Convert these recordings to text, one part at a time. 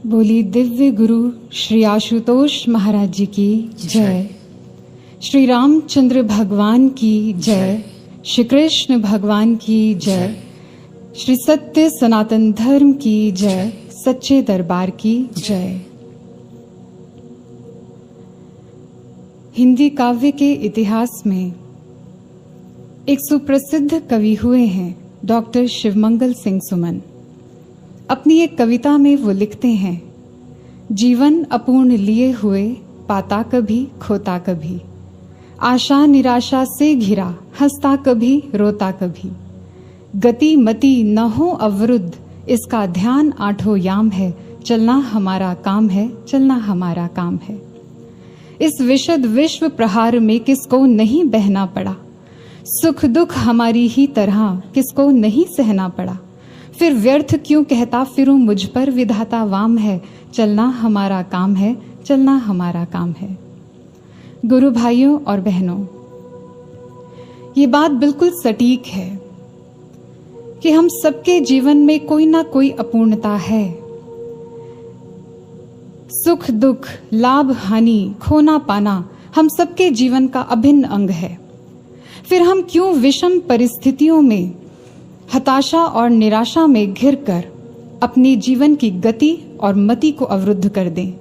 बोली दिव्य गुरु श्री आशुतोष महाराज जी की जय। श्री रामचंद्र भगवान की जय। श्री कृष्ण भगवान की जय। श्री सत्य सनातन धर्म की जय। सच्चे दरबार की जय। हिंदी काव्य के इतिहास में एक सुप्रसिद्ध कवि हुए हैं डॉक्टर शिवमंगल सिंह सुमन। अपनी एक कविता में वो लिखते हैं, जीवन अपूर्ण लिए हुए पाता कभी खोता कभी, आशा निराशा से घिरा हंसता कभी रोता कभी, गति मति न हो अवरुद्ध इसका ध्यान आठों याम है, चलना हमारा काम है, चलना हमारा काम है। इस विशद विश्व प्रहार में किसको नहीं बहना पड़ा, सुख दुख हमारी ही तरह किसको नहीं सहना पड़ा, फिर व्यर्थ क्यों कहता फिरूं मुझ पर विधाता वाम है, चलना हमारा काम है, चलना हमारा काम है। गुरु भाइयों और बहनों, ये बात बिल्कुल सटीक है कि हम सबके जीवन में कोई ना कोई अपूर्णता है। सुख दुख, लाभ हानि, खोना पाना हम सबके जीवन का अभिन्न अंग है। फिर हम क्यों विषम परिस्थितियों में हताशा और निराशा में घिरकर अपने जीवन की गति और मति को अवरुद्ध कर दें?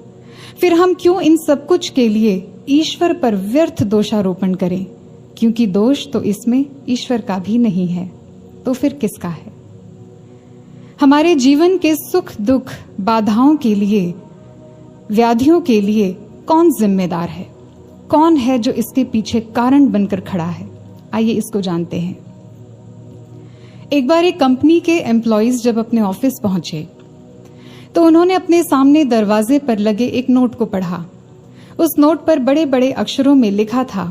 फिर हम क्यों इन सब कुछ के लिए ईश्वर पर व्यर्थ दोषारोपण करें? क्योंकि दोष तो इसमें ईश्वर का भी नहीं है, तो फिर किसका है? हमारे जीवन के सुख दुख, बाधाओं के लिए, व्याधियों के लिए कौन जिम्मेदार है? कौन है जो इसके पीछे कारण बनकर खड़ा है? आइए इसको जानते हैं। एक बार एक कंपनी के एम्प्लॉइज जब अपने ऑफिस पहुंचे तो उन्होंने अपने सामने दरवाजे पर लगे एक नोट को पढ़ा। उस नोट पर बड़े बड़े अक्षरों में लिखा था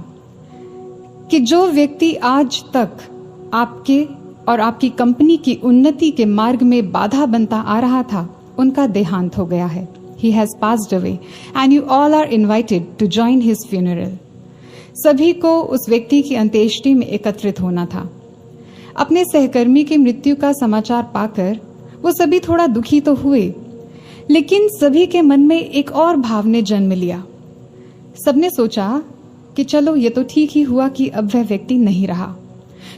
कि जो व्यक्ति आज तक आपके और आपकी कंपनी की उन्नति के मार्ग में बाधा बनता आ रहा था, उनका देहांत हो गया है। He has passed away and you all are invited to join his funeral. सभी को उस व्यक्ति की अंत्येष्टि में एकत्रित होना था। अपने सहकर्मी की मृत्यु का समाचार पाकर वो सभी थोड़ा दुखी तो हुए, लेकिन सभी के मन में एक और भाव ने जन्म लिया। सबने सोचा कि चलो ये तो ठीक ही हुआ कि अब वह व्यक्ति नहीं रहा,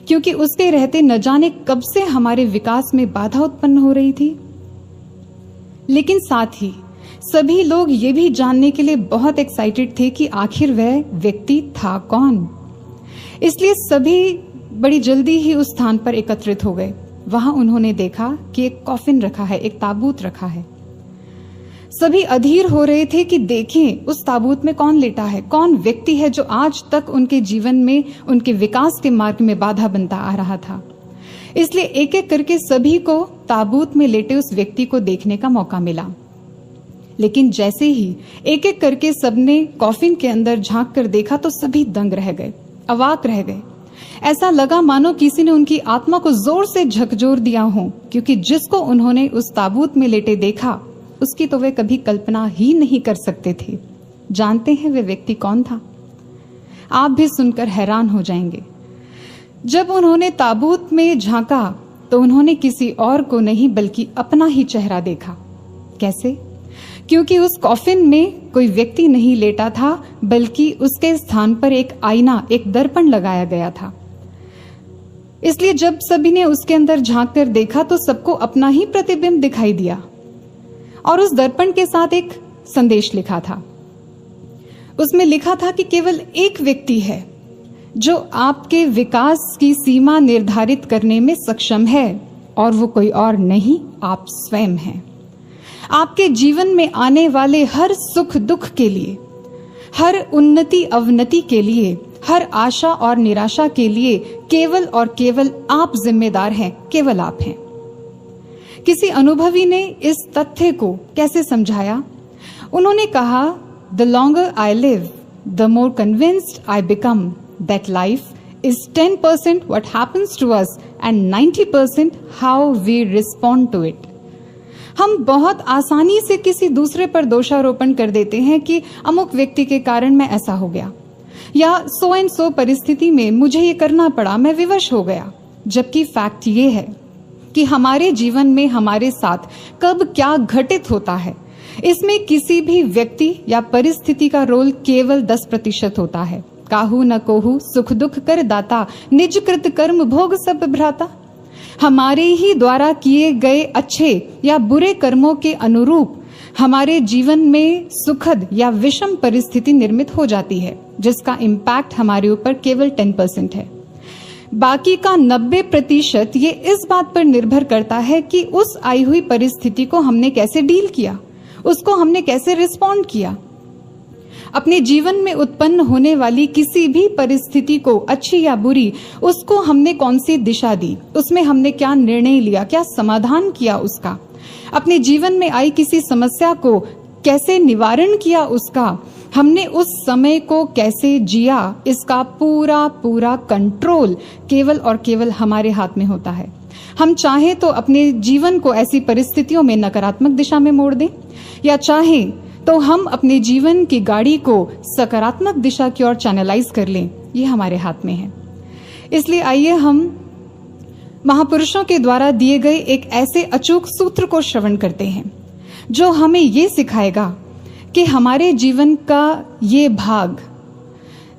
क्योंकि उसके रहते न जाने कब से हमारे विकास में बाधा उत्पन्न हो रही थी। लेकिन साथ ही सभी लोग ये भी जानने के लिए बहुत एक्साइटेड थे कि आखिर वह व्यक्ति था कौन। इसलिए सभी बड़ी जल्दी ही उस स्थान पर एकत्रित हो गए। वहां उन्होंने देखा कि एक कॉफिन रखा है, एक ताबूत रखा है। सभी अधीर हो रहे थे कि देखें उस ताबूत में कौन लेटा है, कौन व्यक्ति है जो आज तक उनके जीवन में, उनके विकास के मार्ग में बाधा बनता आ रहा था। इसलिए एक एक करके सभी को ताबूत में लेटे उस व्यक्ति को देखने का मौका मिला। लेकिन जैसे ही एक एक करके सबने कॉफिन के अंदर झांक कर देखा तो सभी दंग रह गए, अवाक रह गए। ऐसा लगा मानो किसी ने उनकी आत्मा को जोर से झकझोर दिया हो, क्योंकि जिसको उन्होंने उस ताबूत में लेटे देखा उसकी तो वे कभी कल्पना ही नहीं कर सकते थे। जानते हैं वे व्यक्ति कौन था? आप भी सुनकर हैरान हो जाएंगे। जब उन्होंने ताबूत में झांका तो उन्होंने किसी और को नहीं बल्कि अपना ही चेहरा देखा। कैसे? क्योंकि उस कॉफिन में कोई व्यक्ति नहीं लेटा था, बल्कि उसके स्थान पर एक आईना, एक दर्पण लगाया गया था। इसलिए जब सभी ने उसके अंदर झांक कर देखा तो सबको अपना ही प्रतिबिंब दिखाई दिया, और उस दर्पण के साथ एक संदेश लिखा था। उसमें लिखा था कि केवल एक व्यक्ति है जो आपके विकास की सीमा निर्धारित करने में सक्षम है, और वो कोई और नहीं, आप स्वयं हैं। आपके जीवन में आने वाले हर सुख दुख के लिए, हर उन्नति अवनति के लिए, हर आशा और निराशा के लिए केवल और केवल आप जिम्मेदार हैं, केवल आप हैं। किसी अनुभवी ने इस तथ्य को कैसे समझाया? उन्होंने कहा, the longer I live the more convinced I become that life is 10% what happens to us and 90% how we respond to it. हम बहुत आसानी से किसी दूसरे पर दोषारोपण कर देते हैं कि अमुक व्यक्ति के कारण मैं ऐसा हो गया, या सो एंड सो परिस्थिति में मुझे ये करना पड़ा, मैं विवश हो गया। जबकि फैक्ट ये है कि हमारे जीवन में हमारे साथ कब क्या घटित होता है, इसमें किसी भी व्यक्ति या परिस्थिति का रोल केवल 10% होता है। काहू न कोहू सुख दुख कर दाता, निज कृत कर्म भोग सब भ्राता। हमारे ही द्वारा किए गए अच्छे या बुरे कर्मों के अनुरूप हमारे जीवन में सुखद या विषम परिस्थिति निर्मित हो जाती है, जिसका इम्पैक्ट हमारे ऊपर केवल 10% है। बाकी का 90% ये इस बात पर निर्भर करता है कि उस आई हुई परिस्थिति को हमने कैसे डील किया, उसको हमने कैसे रिस्पॉन्ड किया। अपने जीवन में उत्पन्न होने वाली किसी भी परिस्थिति को, अच्छी या बुरी, उसको हमने कौन सी दिशा दी, उसमें हमने क्या निर्णय लिया, क्या समाधान किया उसका, अपने जीवन में आई किसी समस्या को कैसे निवारण किया उसका, हमने उस समय को कैसे जिया, इसका पूरा पूरा कंट्रोल केवल और केवल हमारे हाथ में होता है। हम चाहे तो अपने जीवन को ऐसी परिस्थितियों में नकारात्मक दिशा में मोड़ दें, या चाहे तो हम अपने जीवन की गाड़ी को सकारात्मक दिशा की ओर चैनलाइज कर लें। ये हमारे हाथ में है। इसलिए आइए हम महापुरुषों के द्वारा दिए गए एक ऐसे अचूक सूत्र को श्रवण करते हैं, जो हमें ये सिखाएगा कि हमारे जीवन का ये भाग,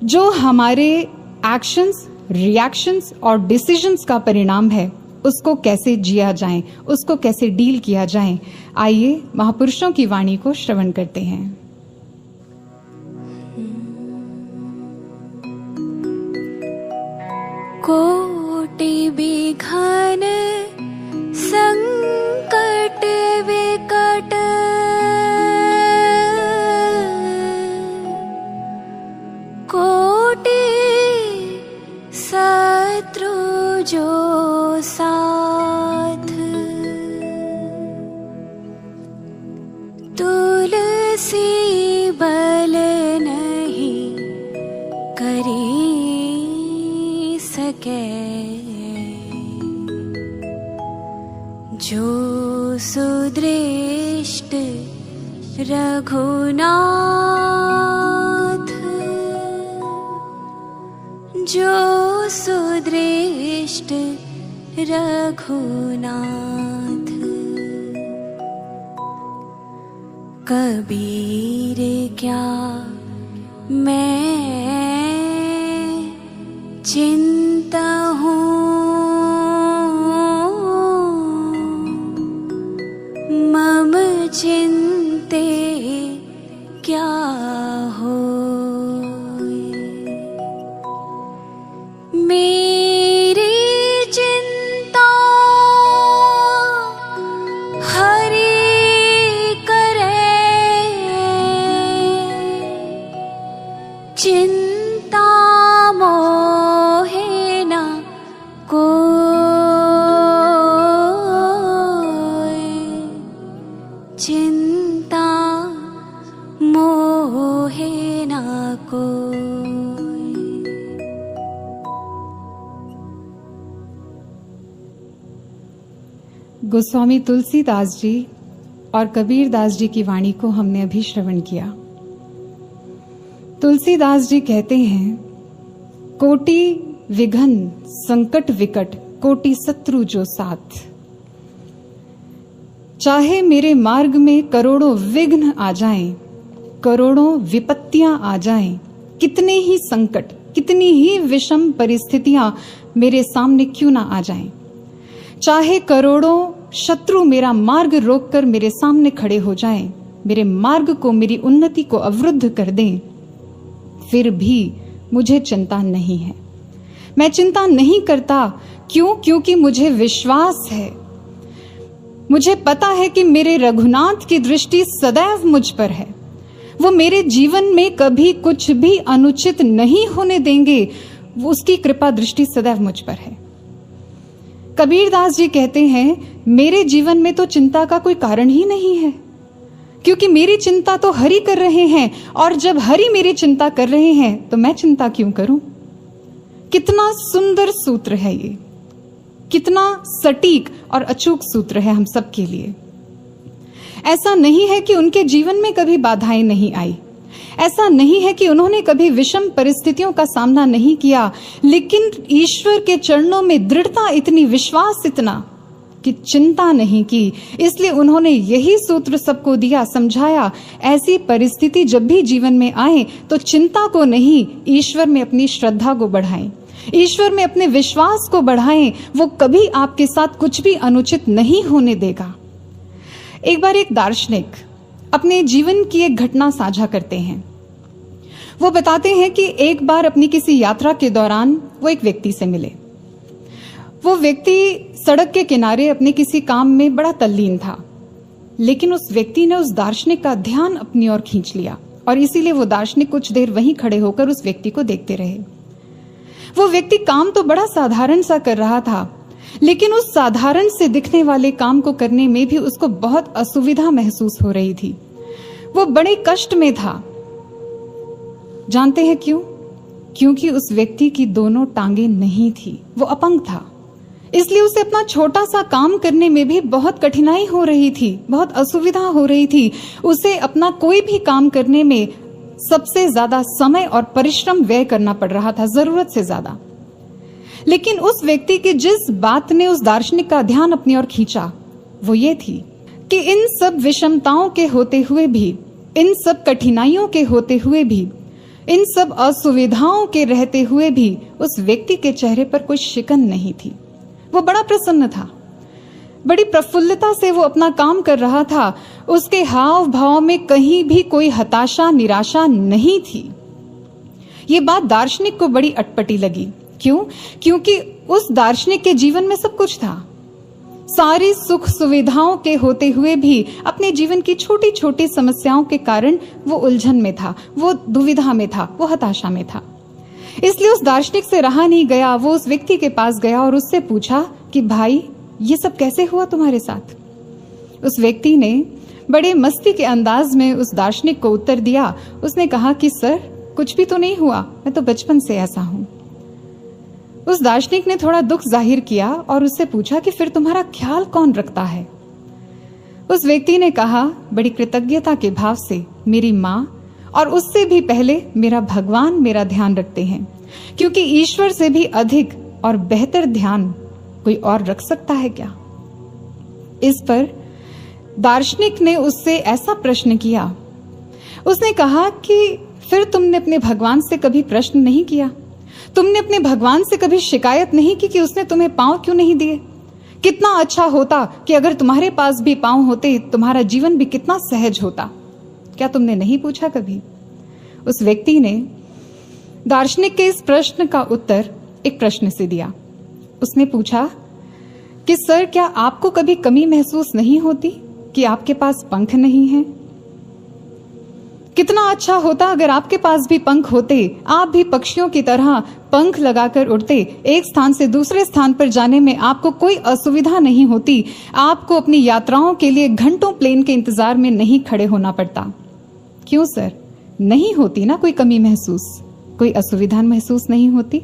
जो हमारे एक्शंस, रिएक्शंस और डिसीजंस का परिणाम है, उसको कैसे जिया जाए, उसको कैसे डील किया जाए। आइए महापुरुषों की वाणी को श्रवण करते हैं। कोटि विघ्न संकट विकट, कोटि शत्रु जो साथ, तुलसी बल नहीं करी सके, जो सुदृष्ट रघुनाथ, जो सुदृष्ट रघुनाथ। कबीर क्या मैं चिंता हूँ, मम चिंते क्या हो, मेरी चिंता हरि करे, चिंता मोहे न कोई, चिंता मोहे न कोई। गोस्वामी तुलसीदास जी और कबीर दास जी की वाणी को हमने अभी श्रवण किया। तुलसीदास जी कहते हैं, कोटि विघ्न संकट विकट, कोटि शत्रु जो साथ। चाहे मेरे मार्ग में करोड़ों विघ्न आ जाएं, करोड़ों विपत्तियां आ जाएं, कितने ही संकट, कितनी ही विषम परिस्थितियां मेरे सामने क्यों ना आ जाएं, चाहे करोड़ों शत्रु मेरा मार्ग रोककर मेरे सामने खड़े हो जाएं, मेरे मार्ग को, मेरी उन्नति को अवरुद्ध कर दें, फिर भी मुझे चिंता नहीं है। मैं चिंता नहीं करता। क्यों? क्योंकि मुझे विश्वास है, मुझे पता है कि मेरे रघुनाथ की दृष्टि सदैव मुझ पर है। वो मेरे जीवन में कभी कुछ भी अनुचित नहीं होने देंगे, उसकी कृपा दृष्टि सदैव मुझ पर है। कबीर दास जी कहते हैं, मेरे जीवन में तो चिंता का कोई कारण ही नहीं है, क्योंकि मेरी चिंता तो हरि कर रहे हैं, और जब हरि मेरी चिंता कर रहे हैं तो मैं चिंता क्यों करूं। कितना सुंदर सूत्र है ये, कितना सटीक और अचूक सूत्र है हम सब के लिए। ऐसा नहीं है कि उनके जीवन में कभी बाधाएं नहीं आई, ऐसा नहीं है कि उन्होंने कभी विषम परिस्थितियों का सामना नहीं किया, लेकिन ईश्वर के चरणों में दृढ़ता इतनी, विश्वास इतना कि चिंता नहीं की, इसलिए उन्होंने यही सूत्र सबको दिया, समझाया, ऐसी परिस्थिति जब भी जीवन में आए तो चिंता को नहीं, ईश्वर में अपनी श्रद्धा को बढ़ाएं, ईश्वर में अपने विश्वास को बढ़ाएं। वो कभी आपके साथ कुछ भी अनुचित नहीं होने देगा। एक बार एक दार्शनिक अपने जीवन की एक घटना साझा करते हैं। वो बताते हैं कि एक बार अपनी किसी यात्रा के दौरान वो एक व्यक्ति से मिले। वो व्यक्ति सड़क के किनारे अपने किसी काम में बड़ा तल्लीन था, लेकिन उस व्यक्ति ने उस दार्शनिक का ध्यान अपनी ओर खींच लिया और इसीलिए वो दार्शनिक कुछ देर वहीं खड़े होकर उस व्यक्ति को देखते रहे। वो व्यक्ति काम तो बड़ा साधारण सा कर रहा था, लेकिन उस साधारण से दिखने वाले काम को करने में भी उसको बहुत असुविधा महसूस हो रही थी। वो बड़े कष्ट में था। जानते हैं क्यों? क्योंकि उस व्यक्ति की दोनों टांगे नहीं थी, वो अपंग था। इसलिए उसे अपना छोटा सा काम करने में भी बहुत कठिनाई हो रही थी, बहुत असुविधा हो रही थी। उसे अपना कोई भी काम करने में सबसे ज्यादा समय और परिश्रम व्यय करना पड़ रहा था, जरूरत से ज्यादा। लेकिन उस व्यक्ति की जिस बात ने उस दार्शनिक का ध्यान अपनी ओर खींचा वो ये थी कि इन सब विषमताओं के होते हुए भी, इन सब कठिनाइयों के होते हुए भी, इन सब असुविधाओं के रहते हुए भी उस व्यक्ति के चेहरे पर कोई शिकन नहीं थी। वो बड़ा प्रसन्न था, बड़ी प्रफुल्लता से वो अपना काम कर रहा था। उसके हाव भाव में कहीं भी कोई हताशा, निराशा नहीं थी। ये बात दार्शनिक को बड़ी अटपटी लगी। क्यों? क्योंकि उस दार्शनिक के जीवन में सब कुछ था। सारी सुख सुविधाओं के होते हुए भी अपने जीवन की छोटी छोटी समस्याओं के कारण वो उलझन में था, वो दुविधा में था, वो हताशा में था। इसलिए उस दार्शनिक से रहा नहीं गया। वो उस व्यक्ति के पास गया और उससे पूछा कि भाई, ये सब कैसे हुआ तुम्हारे साथ? उस व्यक्ति ने बड़े मस्ती के अंदाज में उस दार्शनिक को उत्तर दिया। उसने कहा कि सर, कुछ भी तो नहीं हुआ, मैं तो बचपन से ऐसा हूं। उस दार्शनिक ने थोड़ा दुख जाहिर किया और उससे पूछा कि फिर तुम्हारा ख्याल कौन रखता है? उस व्यक्ति ने कहा बड़ी कृतज्ञता के भाव से, मेरी माँ और उससे भी पहले मेरा भगवान मेरा ध्यान रखते हैं, क्योंकि ईश्वर से भी अधिक और बेहतर ध्यान कोई और रख सकता है क्या? इस पर दार्शनिक ने उससे ऐसा प्रश्न किया। उसने कहा कि फिर तुमने अपने भगवान से कभी प्रश्न नहीं किया? तुमने अपने भगवान से कभी शिकायत नहीं की कि उसने तुम्हें पांव क्यों नहीं दिए? कितना अच्छा होता कि अगर तुम्हारे पास भी पांव होते, तुम्हारा जीवन भी कितना सहज होता। क्या तुमने नहीं पूछा कभी? उस व्यक्ति ने दार्शनिक के इस प्रश्न का उत्तर एक प्रश्न से दिया। उसने पूछा कि सर, क्या आपको कभी कमी महसूस नहीं होती कि आपके पास पंख नहीं है? कितना अच्छा होता अगर आपके पास भी पंख होते, आप भी पक्षियों की तरह पंख लगाकर उड़ते। एक स्थान से दूसरे स्थान पर जाने में आपको कोई असुविधा नहीं होती। आपको अपनी यात्राओं के लिए घंटों प्लेन के इंतजार में नहीं खड़े होना पड़ता। क्यों सर? नहीं होती ना कोई कमी महसूस, कोई असुविधा महसूस नहीं होती?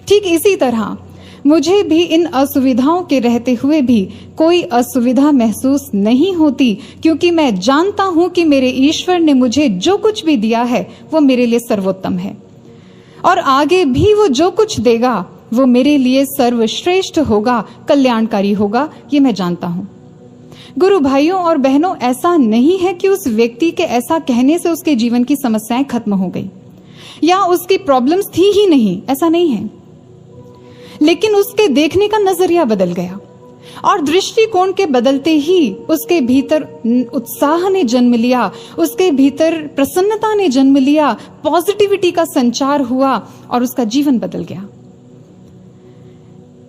ठीक इसी तरह मुझे भी इन असुविधाओं के रहते हुए भी कोई असुविधा महसूस नहीं होती, क्योंकि मैं जानता हूं कि मेरे ईश्वर ने मुझे जो कुछ भी दिया है वो मेरे लिए सर्वोत्तम है, और आगे भी वो जो कुछ देगा वो मेरे लिए सर्वश्रेष्ठ होगा, कल्याणकारी होगा, ये मैं जानता हूं। गुरु भाइयों और बहनों, ऐसा नहीं है कि उस व्यक्ति के ऐसा कहने से उसके जीवन की समस्याएं खत्म हो गई या उसकी प्रॉब्लम्स थी ही नहीं, ऐसा नहीं है। लेकिन उसके देखने का नजरिया बदल गया, और दृष्टिकोण के बदलते ही उसके भीतर उत्साह ने जन्म लिया, उसके भीतर प्रसन्नता ने जन्म लिया, पॉजिटिविटी का संचार हुआ और उसका जीवन बदल गया।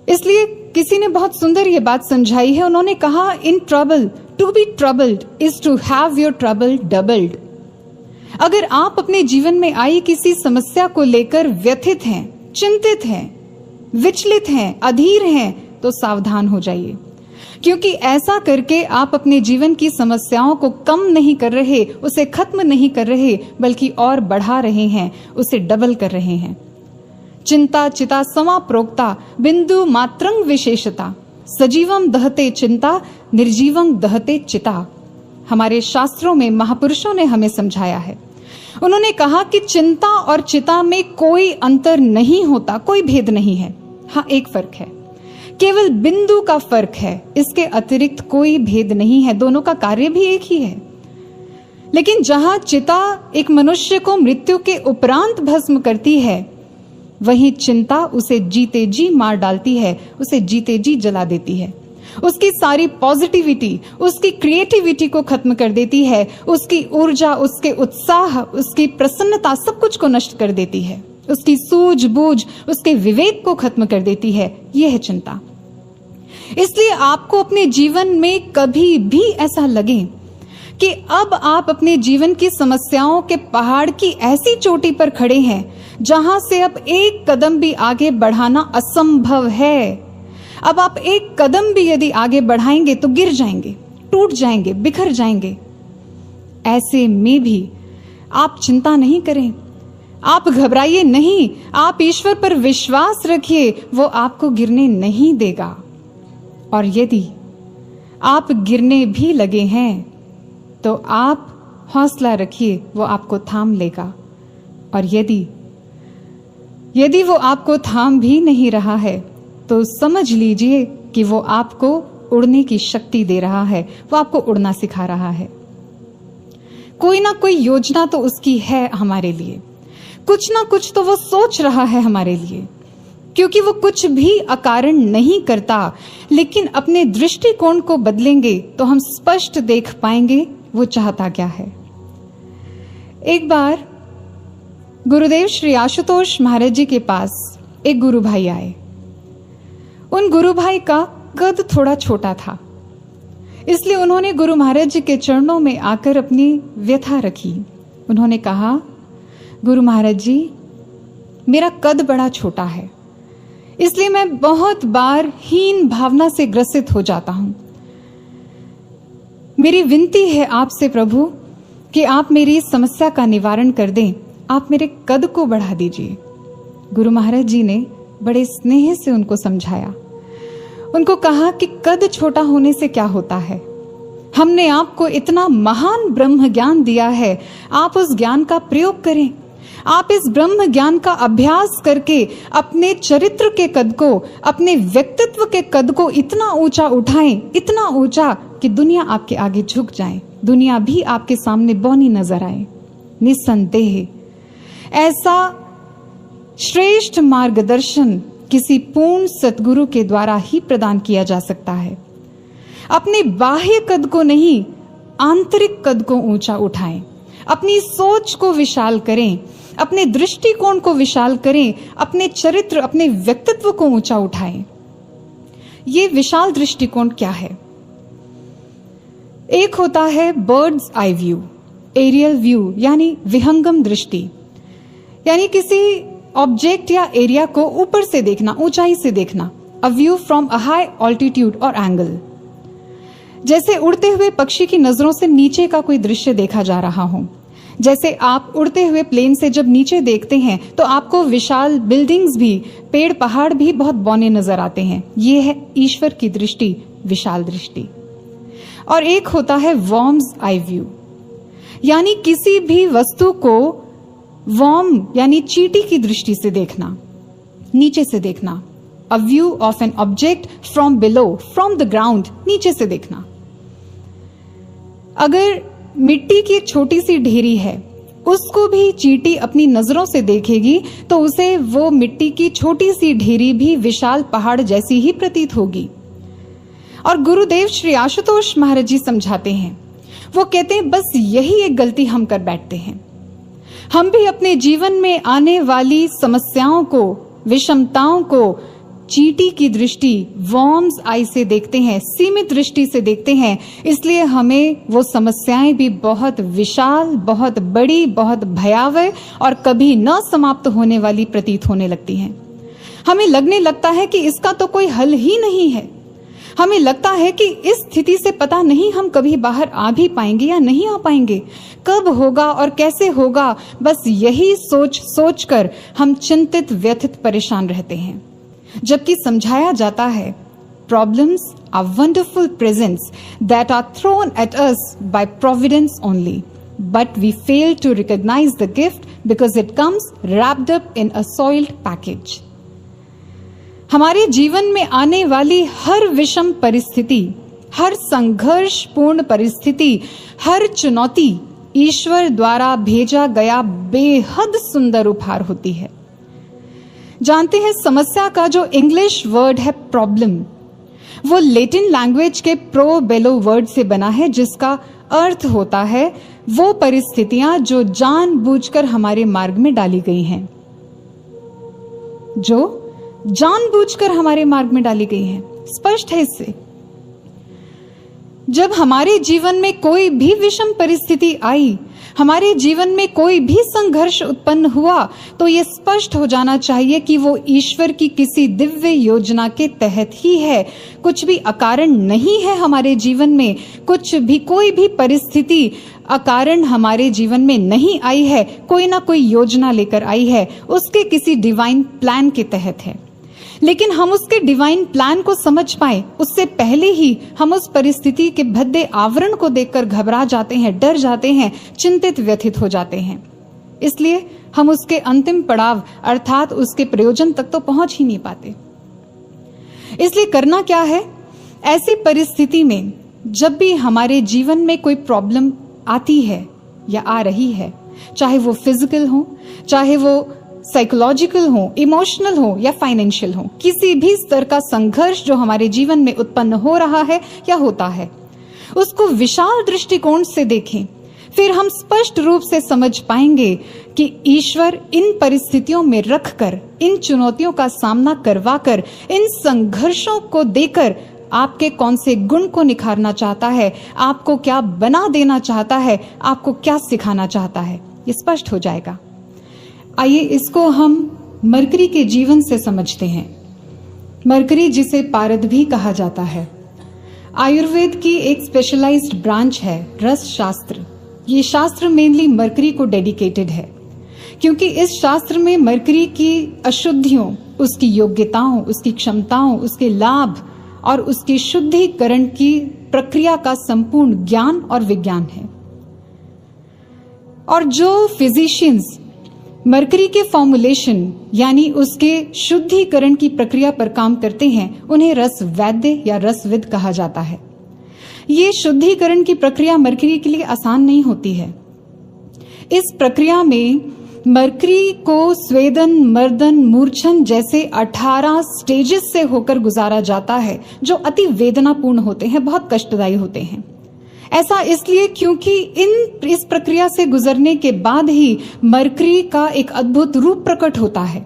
इसलिए किसी ने बहुत सुंदर ये बात समझाई है। उन्होंने कहा, in trouble to be troubled is to have your trouble doubled. अगर आप अपने जीवन में आई किसी समस्या को लेकर व्यथित हैं, चिंतित हैं, विचलित हैं, अधीर हैं, तो सावधान हो जाइए, क्योंकि ऐसा करके आप अपने जीवन की समस्याओं को कम नहीं कर रहे, उसे खत्म नहीं कर रहे, बल्कि और बढ़ा रहे हैं, उसे डबल कर रहे हैं। चिंता चिता समा प्रोक्ता बिंदु मात्रंग विशेषता, सजीवम दहते चिंता निर्जीवं दहते चिता। हमारे शास्त्रों में महापुरुषों ने हमें समझाया है। उन्होंने कहा कि चिंता और चिता में कोई अंतर नहीं होता, कोई भेद नहीं है। हाँ, एक फर्क है केवल बिंदु का फर्क है, इसके अतिरिक्त कोई भेद नहीं है, दोनों का कार्य भी एक ही है। लेकिन जहां चिता एक मनुष्य को मृत्यु के उपरांत भस्म करती है, वहीं चिंता उसे जीते जी मार डालती है, उसे जीते जी जला देती है, उसकी सारी पॉजिटिविटी, उसकी क्रिएटिविटी को खत्म कर देती है, उसकी ऊर्जा, उसके उत्साह, उसकी प्रसन्नता, सब कुछ को नष्ट कर देती है, उसकी सूझबूझ, उसके विवेक को खत्म कर देती है। यह है चिंता। इसलिए आपको अपने जीवन में कभी भी ऐसा लगे कि अब आप अपने जीवन की समस्याओं के पहाड़ की ऐसी चोटी पर खड़े हैं जहां से अब एक कदम भी आगे बढ़ाना असंभव है, अब आप एक कदम भी यदि आगे बढ़ाएंगे तो गिर जाएंगे, टूट जाएंगे, बिखर जाएंगे, ऐसे में भी आप चिंता नहीं करें, आप घबराइए नहीं, आप ईश्वर पर विश्वास रखिए, वो आपको गिरने नहीं देगा। और यदि आप गिरने भी लगे हैं तो आप हौसला रखिए, वो आपको थाम लेगा। और यदि वो आपको थाम भी नहीं रहा है तो समझ लीजिए कि वो आपको उड़ने की शक्ति दे रहा है, वो आपको उड़ना सिखा रहा है। कोई ना कोई योजना तो उसकी है हमारे लिए, कुछ ना कुछ तो वो सोच रहा है हमारे लिए, क्योंकि वो कुछ भी अकारण नहीं करता। लेकिन अपने दृष्टिकोण को बदलेंगे तो हम स्पष्ट देख पाएंगे वो चाहता क्या है। एक बार गुरुदेव श्री आशुतोष महाराज जी के पास एक गुरु भाई आए। उन गुरु भाई का कद थोड़ा छोटा था, इसलिए उन्होंने गुरु महाराज जी के चरणों में आकर अपनी व्यथा रखी। उन्होंने कहा, गुरु महाराज जी, मेरा कद बड़ा छोटा है, इसलिए मैं बहुत बार हीन भावना से ग्रसित हो जाता हूं। मेरी विनती है आपसे प्रभु कि आप मेरी इस समस्या का निवारण कर दें, आप मेरे कद को बढ़ा दीजिए। गुरु महाराज जी ने बड़े स्नेह से उनको समझाया, उनको कहा कि कद छोटा होने से क्या होता है, हमने आपको इतना महान ब्रह्म ज्ञान दिया है, आप उस ज्ञान का प्रयोग करें, आप इस ब्रह्म ज्ञान का अभ्यास करके अपने चरित्र के कद को, अपने व्यक्तित्व के कद को इतना ऊंचा उठाएं, इतना ऊंचा कि दुनिया आपके आगे झुक जाए, दुनिया भी आपके सामने बौनी नजर आए। निस्संदेह ऐसा श्रेष्ठ मार्गदर्शन किसी पूर्ण सतगुरु के द्वारा ही प्रदान किया जा सकता है। अपने बाह्य कद को नहीं, आंतरिक कद को ऊंचा उठाएं, अपनी सोच को विशाल करें, अपने दृष्टिकोण को विशाल करें, अपने चरित्र, अपने व्यक्तित्व को ऊंचा उठाएं। ये विशाल दृष्टिकोण क्या है? एक होता है bird's eye view, aerial view, यानी विहंगम दृष्टि, यानी किसी ऑब्जेक्ट या एरिया को ऊपर से देखना, ऊंचाई से देखना, a view from a high altitude और एंगल। जैसे उड़ते हुए पक्षी की नजरों से नीचे का कोई दृश्य देखा जा रहा हो, जैसे आप उड़ते हुए प्लेन से जब नीचे देखते हैं तो आपको विशाल बिल्डिंग्स भी, पेड़ पहाड़ भी बहुत बौने नजर आते हैं। ये है ईश्वर की दृष्टि, विशाल दृष्टि। और एक होता है वर्म्स आई व्यू, यानी किसी भी वस्तु को वर्म यानी चींटी की दृष्टि से देखना, नीचे से देखना, a view of an object from below, from the ground, नीचे से देखना। अगर मिट्टी की एक छोटी सी ढेरी है, उसको भी चींटी अपनी नजरों से देखेगी तो उसे वो मिट्टी की छोटी सी ढेरी भी विशाल पहाड़ जैसी ही प्रतीत होगी। और गुरुदेव श्री आशुतोष महाराज जी समझाते हैं, वो कहते हैं बस यही एक गलती हम कर बैठते हैं। हम भी अपने जीवन में आने वाली समस्याओं को, विषमताओं को चींटी की दृष्टि, वर्म्स आई से देखते हैं, सीमित दृष्टि से देखते हैं, इसलिए हमें वो समस्याएं भी बहुत विशाल, बहुत बड़ी, बहुत भयावह और कभी न समाप्त होने वाली प्रतीत होने लगती हैं। हमें लगने लगता है कि इसका तो कोई हल ही नहीं है। हमें लगता है कि इस स्थिति से पता नहीं हम कभी बाहर आ भी पाएंगे या नहीं आ पाएंगे, कब होगा और कैसे होगा। बस यही सोच सोच कर हम चिंतित, व्यथित, परेशान रहते हैं। जबकि समझाया जाता है, problems are wonderful presents that are thrown at us by providence only, but we fail to recognise the gift because it comes wrapped up in a soiled package. हमारे जीवन में आने वाली हर विषम परिस्थिति, हर संघर्षपूर्ण परिस्थिति, हर चुनौती ईश्वर द्वारा भेजा गया बेहद सुंदर उपहार होती है। जानते हैं, समस्या का जो इंग्लिश वर्ड है प्रॉब्लम, वो लैटिन लैंग्वेज के प्रो बेलो वर्ड से बना है, जिसका अर्थ होता है वो परिस्थितियां जो जानबूझकर हमारे मार्ग में डाली गई हैं, जो जानबूझकर हमारे मार्ग में डाली गई हैं। स्पष्ट है इससे। जब हमारे जीवन में कोई भी विषम परिस्थिति आई, हमारे जीवन में कोई भी संघर्ष उत्पन्न हुआ, तो यह स्पष्ट हो जाना चाहिए कि वो ईश्वर की किसी दिव्य योजना के तहत ही है। कुछ भी अकारण नहीं है हमारे जीवन में, कोई भी परिस्थिति अकारण हमारे जीवन में नहीं आई है, कोई ना कोई योजना लेकर आई है, उसके किसी डिवाइन प्लान के तहत है। लेकिन हम उसके डिवाइन प्लान को समझ पाए उससे पहले ही हम उस परिस्थिति के भद्दे आवरण को देखकर घबरा जाते हैं, डर जाते हैं, चिंतित व्यथित हो जाते हैं। इसलिए हम उसके अंतिम पड़ाव अर्थात उसके प्रयोजन तक तो पहुंच ही नहीं पाते। इसलिए करना क्या है, ऐसी परिस्थिति में जब भी हमारे जीवन में कोई प्रॉब्लम आती है या आ रही है, चाहे वो फिजिकल हो, चाहे वो साइकोलॉजिकल हो, इमोशनल हो या फाइनेंशियल हो, किसी भी स्तर का संघर्ष जो हमारे जीवन में उत्पन्न हो रहा है या होता है, उसको विशाल दृष्टिकोण से देखें। फिर हम स्पष्ट रूप से समझ पाएंगे कि ईश्वर इन परिस्थितियों में रखकर, इन चुनौतियों का सामना करवाकर, इन संघर्षों को देकर आपके कौन से गुण को निखारना चाहता है, आपको क्या बना देना चाहता है, आपको क्या सिखाना चाहता है, ये स्पष्ट हो जाएगा। आइए इसको हम मरकरी के जीवन से समझते हैं। मरकरी, जिसे पारद भी कहा जाता है, आयुर्वेद की एक स्पेशलाइज्ड ब्रांच है, रस शास्त्र। ये शास्त्र मेनली मरकरी को डेडिकेटेड है, क्योंकि इस शास्त्र में मरकरी की अशुद्धियों, उसकी योग्यताओं, उसकी क्षमताओं, उसके लाभ और उसकी शुद्धिकरण की प्रक्रिया का संपूर्ण ज्ञान और विज्ञान है। और जो फिजिशियंस मरकरी के फॉर्मुलेशन यानी उसके शुद्धिकरण की प्रक्रिया पर काम करते हैं, उन्हें रस वैद्य या रसविद कहा जाता है। ये शुद्धिकरण की प्रक्रिया मरकरी के लिए आसान नहीं होती है। इस प्रक्रिया में मरकरी को स्वेदन, मर्दन, मूर्छन जैसे 18 स्टेजेस से होकर गुजारा जाता है, जो अति वेदनापूर्ण होते हैं, बहुत कष्टदायी होते हैं। ऐसा इसलिए क्योंकि इस प्रक्रिया से गुजरने के बाद ही मरकरी का एक अद्भुत रूप प्रकट होता है।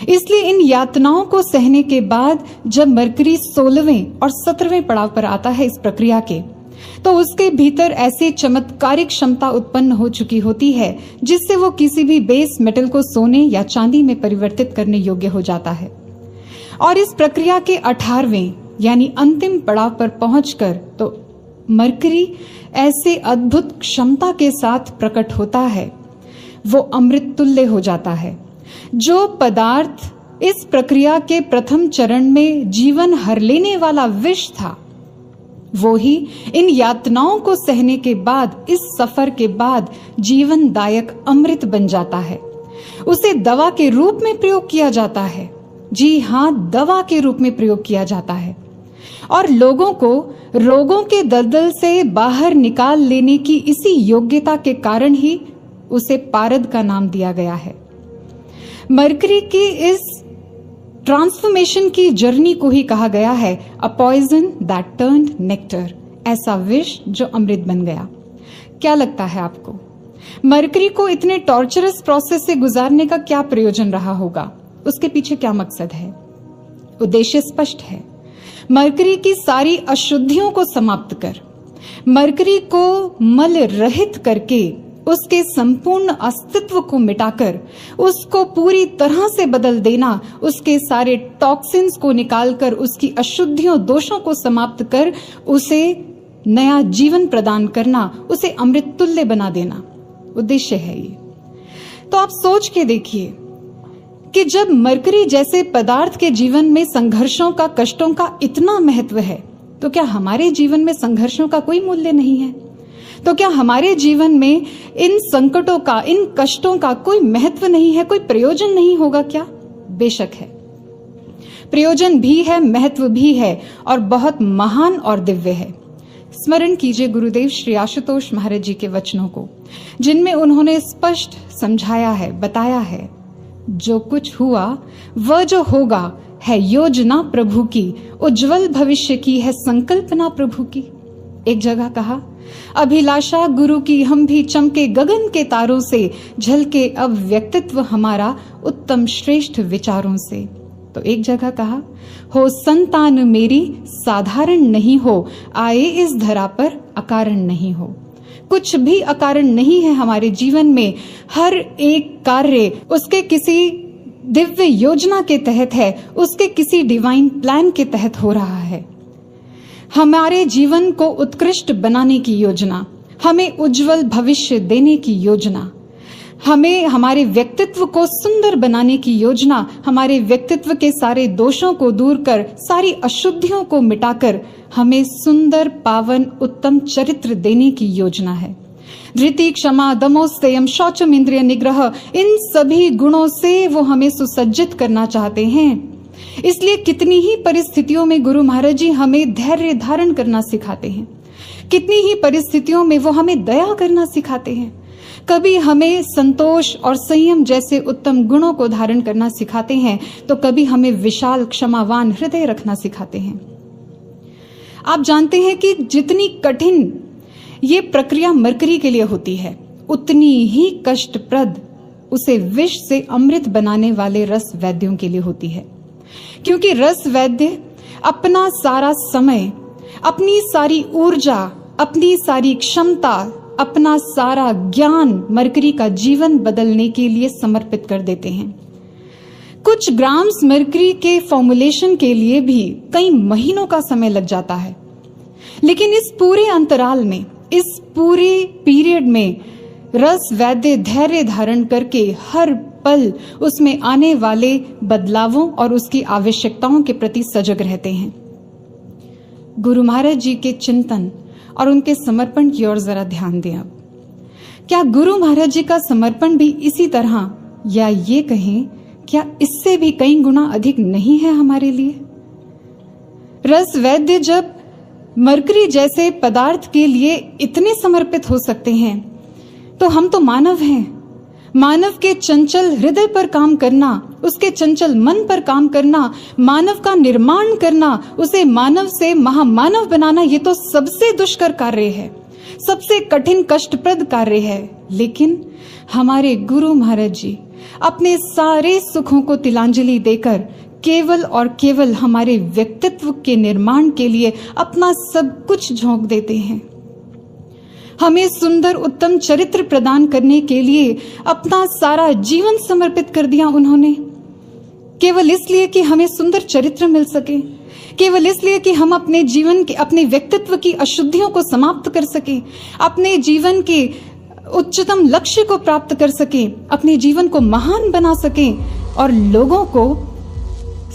इसलिए इन यातनाओं को सहने के बाद जब मरकरी 16वें और 17वें पड़ाव पर आता है इस प्रक्रिया के, तो उसके भीतर ऐसी चमत्कारिक क्षमता उत्पन्न हो चुकी होती है जिससे वो किसी भी बेस मेटल को सोने या चांदी में परिवर्तित करने योग्य हो जाता है। और इस प्रक्रिया के 18वें यानी अंतिम पड़ाव पर पहुंचकर तो मरकरी ऐसे अद्भुत क्षमता के साथ प्रकट होता है, वो अमृत तुल्य हो जाता है। जो पदार्थ इस प्रक्रिया के प्रथम चरण में जीवन हर लेने वाला विष था, वो ही इन यातनाओं को सहने के बाद, इस सफर के बाद जीवनदायक अमृत बन जाता है। उसे दवा के रूप में प्रयोग किया जाता है। जी हां, दवा के रूप में प्रयोग किया जाता है। और लोगों को रोगों के दलदल से बाहर निकाल लेने की इसी योग्यता के कारण ही उसे पारद का नाम दिया गया है। मरकरी की इस ट्रांसफॉर्मेशन की जर्नी को ही कहा गया है a poison that turned nectar, ऐसा विष जो अमृत बन गया। क्या लगता है आपको, मरकरी को इतने टॉर्चरस प्रोसेस से गुजारने का क्या प्रयोजन रहा होगा? उसके पीछे क्या मकसद है? उद्देश्य स्पष्ट है। मरकरी की सारी अशुद्धियों को समाप्त कर, मरकरी को मल रहित करके, उसके संपूर्ण अस्तित्व को मिटाकर उसको पूरी तरह से बदल देना, उसके सारे टॉक्सिन्स को निकालकर, उसकी अशुद्धियों, दोषों को समाप्त कर उसे नया जीवन प्रदान करना, उसे अमृत तुल्य बना देना उद्देश्य है ये। तो आप सोच के देखिए कि जब मरकरी जैसे पदार्थ के जीवन में संघर्षों का, कष्टों का इतना महत्व है, तो क्या हमारे जीवन में संघर्षों का कोई मूल्य नहीं है? तो क्या हमारे जीवन में इन संकटों का, इन कष्टों का कोई महत्व नहीं है, कोई प्रयोजन नहीं होगा क्या? बेशक है। प्रयोजन भी है, महत्व भी है और बहुत महान और दिव्य है। स्मरण कीजिए गुरुदेव श्री आशुतोष महाराज जी के वचनों को, जिनमें उन्होंने स्पष्ट समझाया है, बताया है, जो कुछ हुआ वह जो होगा है योजना प्रभु की, उज्जवल भविष्य की है संकल्पना प्रभु की। एक जगह कहा, अभिलाषा गुरु की हम भी चमके गगन के तारों से, झलके अब व्यक्तित्व हमारा उत्तम श्रेष्ठ विचारों से। तो एक जगह कहा, हो संतान मेरी साधारण नहीं हो, आए इस धरा पर अकारण नहीं हो। कुछ भी अकारण नहीं है हमारे जीवन में, हर एक कार्य उसके किसी दिव्य योजना के तहत है, उसके किसी डिवाइन प्लान के तहत हो रहा है। हमारे जीवन को उत्कृष्ट बनाने की योजना, हमें उज्जवल भविष्य देने की योजना, हमें हमारे व्यक्तित्व को सुंदर बनाने की योजना, हमारे व्यक्तित्व के सारे दोषों को दूर कर, सारी अशुद्धियों को मिटाकर हमें सुंदर पावन उत्तम चरित्र देने की योजना है। धृति, क्षमा, दमोस्तयम, शौचम, इंद्रिय निग्रह, इन सभी गुणों से वो हमें सुसज्जित करना चाहते हैं। इसलिए कितनी ही परिस्थितियों में गुरु महाराज जी हमें धैर्य धारण करना सिखाते हैं, कितनी ही परिस्थितियों में वो हमें दया करना सिखाते हैं, कभी हमें संतोष और संयम जैसे उत्तम गुणों को धारण करना सिखाते हैं, तो कभी हमें विशाल क्षमावान हृदय रखना सिखाते हैं। आप जानते हैं कि जितनी कठिन ये प्रक्रिया मरकरी के लिए होती है, उतनी ही कष्टप्रद उसे विष से अमृत बनाने वाले रस वैद्यों के लिए होती है। क्योंकि रस वैद्य अपना सारा समय, अपनी सारी ऊर्जा, अपनी सारी क्षमता, अपना सारा ज्ञान मरकरी का जीवन बदलने के लिए समर्पित कर देते हैं। कुछ ग्राम्स मरकरी के फॉर्मुलेशन के लिए भी कई महीनों का समय लग जाता है, लेकिन इस पूरे अंतराल में, इस पूरे पीरियड में रस वैद्य धैर्य धारण करके हर पल उसमें आने वाले बदलावों और उसकी आवश्यकताओं के प्रति सजग रहते हैं। गुरु महाराज जी के चिंतन और उनके समर्पण की ओर जरा ध्यान दें। अब क्या गुरु महाराज जी का समर्पण भी इसी तरह, या ये कहें क्या इससे भी कई गुना अधिक नहीं है हमारे लिए? रस वैद्य जब मरकरी जैसे पदार्थ के लिए इतने समर्पित हो सकते हैं, तो हम तो मानव हैं। मानव के चंचल हृदय पर काम करना, उसके चंचल मन पर काम करना, मानव का निर्माण करना, उसे मानव से महामानव बनाना, ये तो सबसे दुष्कर कार्य है, सबसे कठिन कष्टप्रद कार्य है। लेकिन हमारे गुरु महाराज जी अपने सारे सुखों को तिलांजलि देकर केवल और केवल हमारे व्यक्तित्व के निर्माण के लिए अपना सब कुछ झोंक देते हैं। हमें सुंदर उत्तम चरित्र प्रदान करने के लिए अपना सारा जीवन समर्पित कर दिया उन्होंने, केवल इसलिए कि हमें सुंदर चरित्र मिल सके, केवल इसलिए कि हम अपने जीवन के, अपने व्यक्तित्व की अशुद्धियों को समाप्त कर सके, अपने जीवन के उच्चतम लक्ष्य को प्राप्त कर सके, अपने जीवन को महान बना सके और लोगों को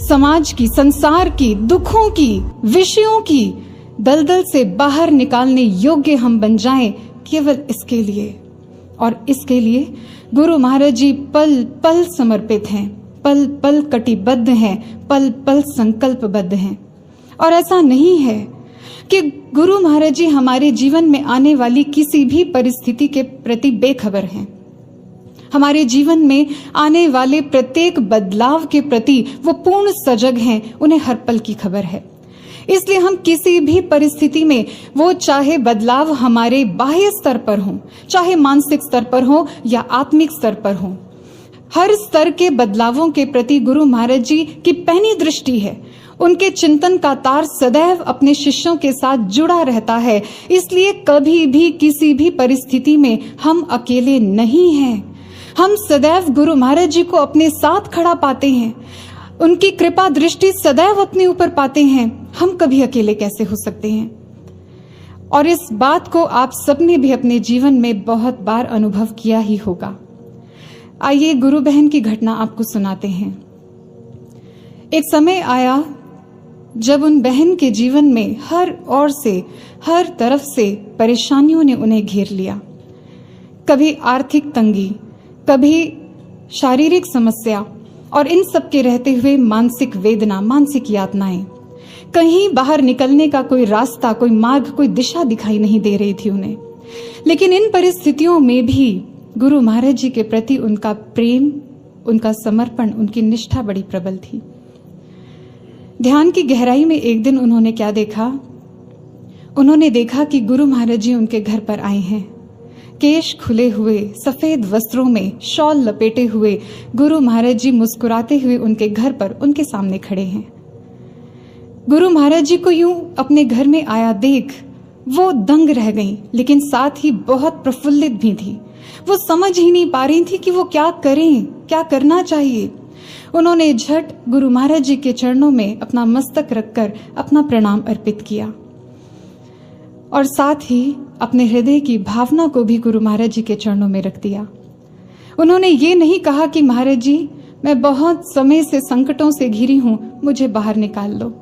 समाज की, संसार की, दुखों की, विषयों की दलदल से बाहर निकालने योग्य हम बन जाएं, केवल इसके लिए। और इसके लिए गुरु महाराज जी पल पल समर्पित हैं, पल पल कटिबद्ध हैं, पल पल संकल्पबद्ध हैं। और ऐसा नहीं है कि गुरु महाराज जी हमारे जीवन में आने वाली किसी भी परिस्थिति के प्रति बेखबर हैं। हमारे जीवन में आने वाले प्रत्येक बदलाव के प्रति वो पूर्ण सजग हैं, उन्हें हर पल की खबर है। इसलिए हम किसी भी परिस्थिति में, वो चाहे बदलाव हमारे बाह्य स्तर पर हो, चाहे मानसिक स्तर पर हो या आत्मिक स्तर पर हो, हर स्तर के बदलावों के प्रति गुरु महाराज जी की पैनी दृष्टि है। उनके चिंतन का तार सदैव अपने शिष्यों के साथ जुड़ा रहता है। इसलिए कभी भी किसी भी परिस्थिति में हम अकेले नहीं हैं। हम सदैव गुरु महाराज जी को अपने साथ खड़ा पाते हैं, उनकी कृपा दृष्टि सदैव अपने ऊपर पाते हैं। हम कभी अकेले कैसे हो सकते हैं? और इस बात को आप सबने भी अपने जीवन में बहुत बार अनुभव किया ही होगा। आइए गुरु बहन की घटना आपको सुनाते हैं। एक समय आया जब उन बहन के जीवन में हर ओर से, हर तरफ से परेशानियों ने उन्हें घेर लिया। कभी आर्थिक तंगी, कभी शारीरिक समस्या, और इन सब के रहते हुए मानसिक वेदना, मानसिक यातनाएं। कहीं बाहर निकलने का कोई रास्ता, कोई मार्ग, कोई दिशा दिखाई नहीं दे रही थी उन्हें। लेकिन इन परिस्थितियों में भी गुरु महाराज जी के प्रति उनका प्रेम, उनका समर्पण, उनकी निष्ठा बड़ी प्रबल थी। ध्यान की गहराई में एक दिन उन्होंने क्या देखा? उन्होंने देखा कि गुरु महाराज जी उनके घर पर आए हैं। केश खुले हुए, सफेद वस्त्रों में, शॉल लपेटे हुए गुरु महाराज जी मुस्कुराते हुए उनके घर पर, उनके सामने खड़े हैं। गुरु महाराज जी को यूं अपने घर में आया देख वो दंग रह गईं, लेकिन साथ ही बहुत प्रफुल्लित भी थी। वो समझ ही नहीं पा रही थी कि वो क्या करें, क्या करना चाहिए। उन्होंने झट गुरु महाराज जी के चरणों में अपना मस्तक रखकर अपना प्रणाम अर्पित किया और साथ ही अपने हृदय की भावना को भी गुरु महाराज जी के चरणों में रख दिया। उन्होंने ये नहीं कहा कि महाराज जी मैं बहुत समय से संकटों से घिरी हूं, मुझे बाहर निकाल लो।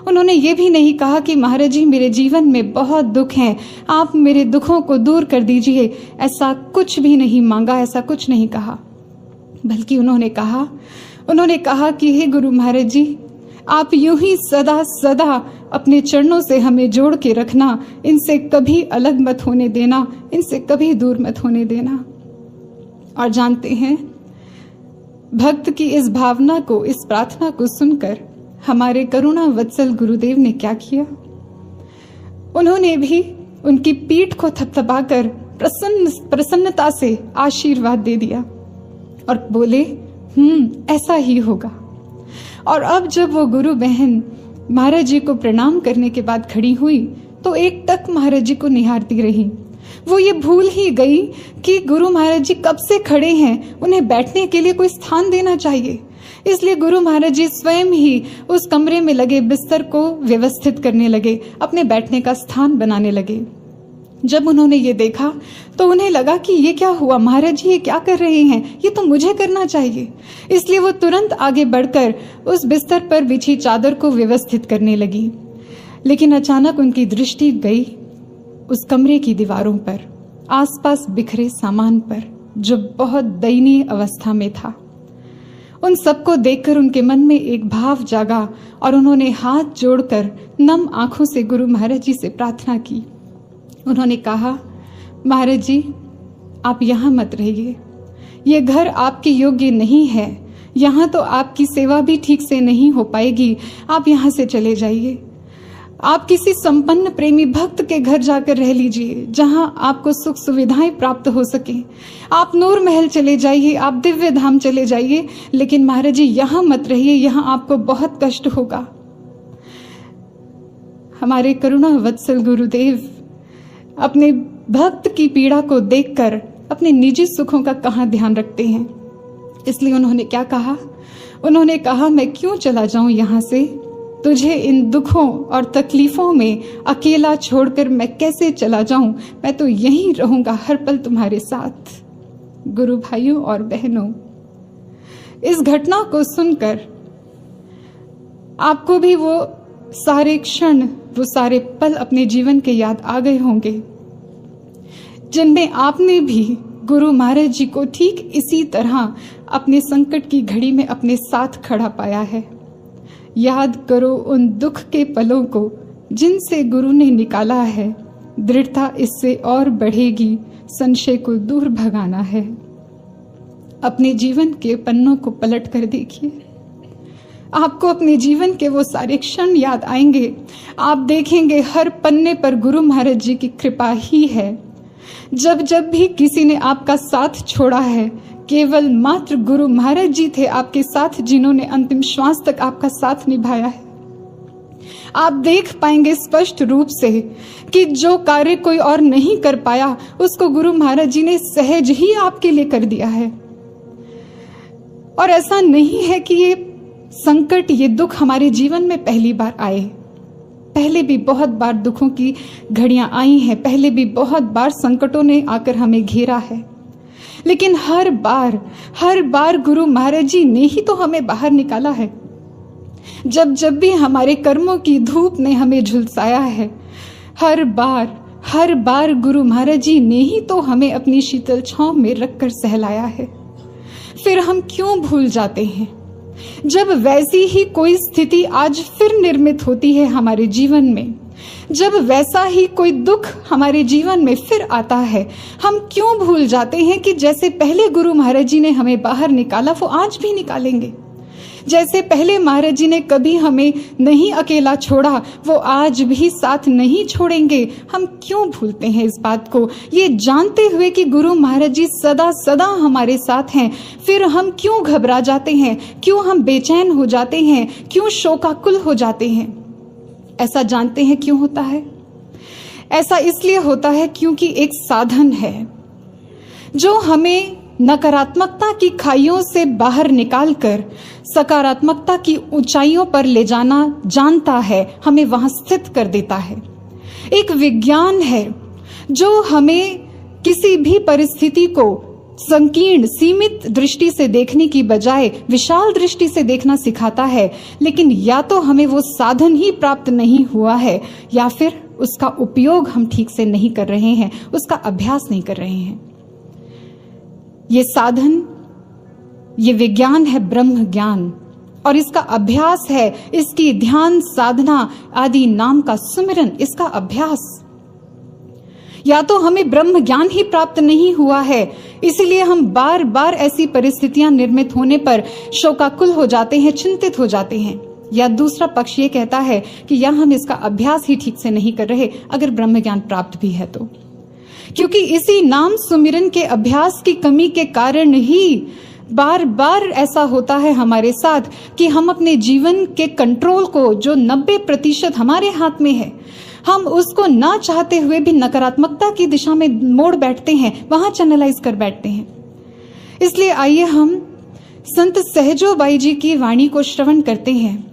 उन्होंने ये भी नहीं कहा कि महाराज जी मेरे जीवन में बहुत दुख हैं, आप मेरे दुखों को दूर कर दीजिए। ऐसा कुछ भी नहीं मांगा, ऐसा कुछ नहीं कहा। बल्कि उन्होंने कहा कि हे गुरु महाराज जी, आप यूं ही सदा सदा अपने चरणों से हमें जोड़ के रखना, इनसे कभी अलग मत होने देना, इनसे कभी दूर मत होने देना। और जानते हैं, भक्त की इस भावना को, इस प्रार्थना को सुनकर हमारे करुणा वत्सल गुरुदेव ने क्या किया? उन्होंने भी उनकी पीठ को थपथपाकर प्रसन्नता से आशीर्वाद दे दिया और बोले, ऐसा ही होगा। और अब जब वो गुरु बहन महाराज जी को प्रणाम करने के बाद खड़ी हुई तो एक टक महाराज जी को निहारती रही। वो ये भूल ही गई कि गुरु महाराज जी कब से खड़े हैं, उन्हें बैठने के लिए कोई स्थान देना चाहिए। इसलिए गुरु महाराज जी स्वयं ही उस कमरे में लगे बिस्तर को व्यवस्थित करने लगे, अपने बैठने का स्थान बनाने लगे। जब उन्होंने ये देखा तो उन्हें लगा कि ये क्या हुआ, महाराज जी ये क्या कर रहे हैं, ये तो मुझे करना चाहिए। इसलिए वो तुरंत आगे बढ़कर उस बिस्तर पर बिछी चादर को व्यवस्थित करने लगी। लेकिन अचानक उनकी दृष्टि गई उस कमरे की दीवारों पर, आसपास बिखरे सामान पर, जो बहुत दयनीय अवस्था में था। उन सबको देखकर उनके मन में एक भाव जागा और उन्होंने हाथ जोड़कर नम आंखों से गुरु महाराज जी से प्रार्थना की। उन्होंने कहा, महाराज जी आप यहाँ मत रहिए, ये घर आपके योग्य नहीं है, यहाँ तो आपकी सेवा भी ठीक से नहीं हो पाएगी, आप यहाँ से चले जाइए। आप किसी संपन्न प्रेमी भक्त के घर जाकर रह लीजिए, जहाँ आपको सुख सुविधाएं प्राप्त हो सके। आप नूर महल चले जाइए, आप दिव्य धाम चले जाइए, लेकिन महाराज जी यहाँ मत रहिए, यहाँ आपको बहुत कष्ट होगा। हमारे करुणा वत्सल गुरुदेव अपने भक्त की पीड़ा को देखकर अपने निजी सुखों का कहाँ ध्यान रखते हैं। इसलिए उन्होंने क्या कहा? उन्होंने कहा, मैं क्यों चला जाऊं यहाँ से, तुझे इन दुखों और तकलीफों में अकेला छोड़कर मैं कैसे चला जाऊं, मैं तो यहीं रहूंगा हर पल तुम्हारे साथ। गुरु भाइयों और बहनों, इस घटना को सुनकर आपको भी वो सारे क्षण, वो सारे पल अपने जीवन के याद आ गए होंगे, जिनमें आपने भी गुरु महाराज जी को ठीक इसी तरह अपने संकट की घड़ी में अपने साथ खड़ा पाया है। याद करो उन दुख के पलों को जिनसे गुरु ने निकाला है, दृढ़ता इससे और बढ़ेगी, संशय को दूर भगाना है। अपने जीवन के पन्नों को पलट कर देखिए, आपको अपने जीवन के वो सारे क्षण याद आएंगे। आप देखेंगे हर पन्ने पर गुरु महाराज जी की कृपा ही है। जब जब भी किसी ने आपका साथ छोड़ा है, केवल मात्र गुरु महाराज जी थे आपके साथ, जिन्होंने अंतिम श्वास तक आपका साथ निभाया है। आप देख पाएंगे स्पष्ट रूप से कि जो कार्य कोई और नहीं कर पाया, उसको गुरु महाराज जी ने सहज ही आपके लिए कर दिया है। और ऐसा नहीं है कि ये संकट, ये दुख हमारे जीवन में पहली बार आए। पहले भी बहुत बार दुखों की घड़ियां आई हैं, पहले भी बहुत बार संकटों ने आकर हमें घेरा है, लेकिन हर बार गुरु महाराज जी ने ही तो हमें बाहर निकाला है। जब जब भी हमारे कर्मों की धूप ने हमें झुलसाया है, हर बार गुरु महाराज जी ने ही तो हमें अपनी शीतल छांव में रखकर सहलाया है। फिर हम क्यों भूल जाते हैं? जब वैसी ही कोई स्थिति आज फिर निर्मित होती है हमारे जीवन में, जब वैसा ही कोई दुख हमारे जीवन में फिर आता है, हम क्यों भूल जाते हैं कि जैसे पहले गुरु महाराज जी ने हमें बाहर निकाला वो आज भी निकालेंगे। जैसे पहले महाराज जी ने कभी हमें नहीं अकेला छोड़ा, वो आज भी साथ नहीं छोड़ेंगे। हम क्यों भूलते हैं इस बात को, ये जानते हुए कि गुरु महाराज जी सदा सदा हमारे साथ हैं। फिर हम क्यों घबरा जाते हैं, क्यों हम बेचैन हो जाते हैं, क्यों शोकाकुल हो जाते हैं। ऐसा जानते हैं क्यों होता है? ऐसा इसलिए होता है क्योंकि एक साधन है जो हमें नकारात्मकता की खाइयों से बाहर निकालकर सकारात्मकता की ऊंचाइयों पर ले जाना जानता है, हमें वहां स्थित कर देता है। एक विज्ञान है जो हमें किसी भी परिस्थिति को संकीर्ण सीमित दृष्टि से देखने की बजाय विशाल दृष्टि से देखना सिखाता है। लेकिन या तो हमें वो साधन ही प्राप्त नहीं हुआ है या फिर उसका उपयोग हम ठीक से नहीं कर रहे हैं, उसका अभ्यास नहीं कर रहे हैं। ये साधन, ये विज्ञान है ब्रह्म ज्ञान, और इसका अभ्यास है इसकी ध्यान साधना आदि नाम का सुमिरन, इसका अभ्यास। या तो हमें ब्रह्म ज्ञान ही प्राप्त नहीं हुआ है, इसीलिए हम बार बार ऐसी परिस्थितियां निर्मित होने पर शोकाकुल हो जाते हैं, चिंतित हो जाते हैं। या दूसरा पक्ष ये कहता है कि या हम इसका अभ्यास ही ठीक से नहीं कर रहे, अगर ब्रह्म ज्ञान प्राप्त भी है तो। क्योंकि इसी नाम सुमिरन के अभ्यास की कमी के कारण ही बार बार ऐसा होता है हमारे साथ कि हम अपने जीवन के कंट्रोल को, जो 90% हमारे हाथ में है, हम उसको ना चाहते हुए भी नकारात्मकता की दिशा में मोड़ बैठते हैं, वहां चैनलाइज कर बैठते हैं। इसलिए आइए हम संत सहजो बाई जी की वाणी को श्रवण करते हैं,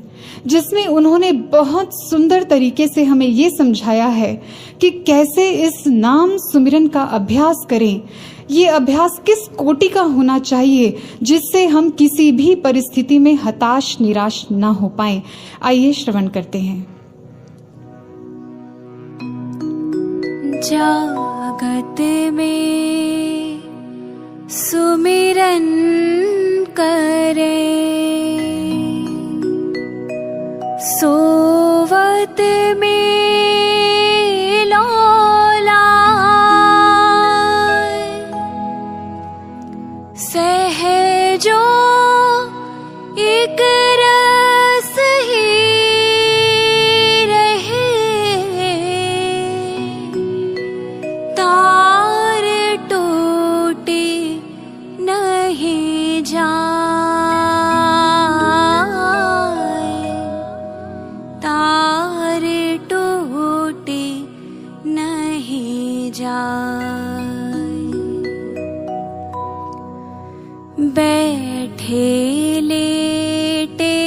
जिसमें उन्होंने बहुत सुंदर तरीके से हमें ये समझाया है कि कैसे इस नाम सुमिरन का अभ्यास करें। ये अभ्यास किस कोटि का होना चाहिए जिससे हम किसी भी परिस्थिति में हताश निराश ना हो पाएं। आइए श्रवण करते हैं। जागत में सुमिरन करे, सोवत में लोला, सहजो एक रस ही रहे, तार टूटे नहीं जाए, तार टूटे नहीं जाए। बैठे लेटे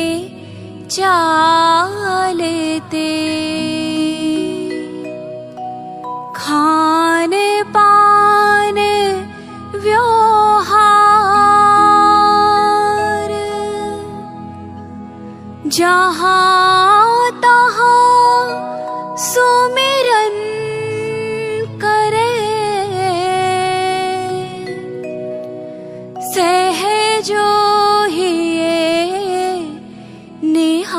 चालते, खान पान व्यवहार, जहाँ तहाँ सुमिरन करे, सहजो ही निहार,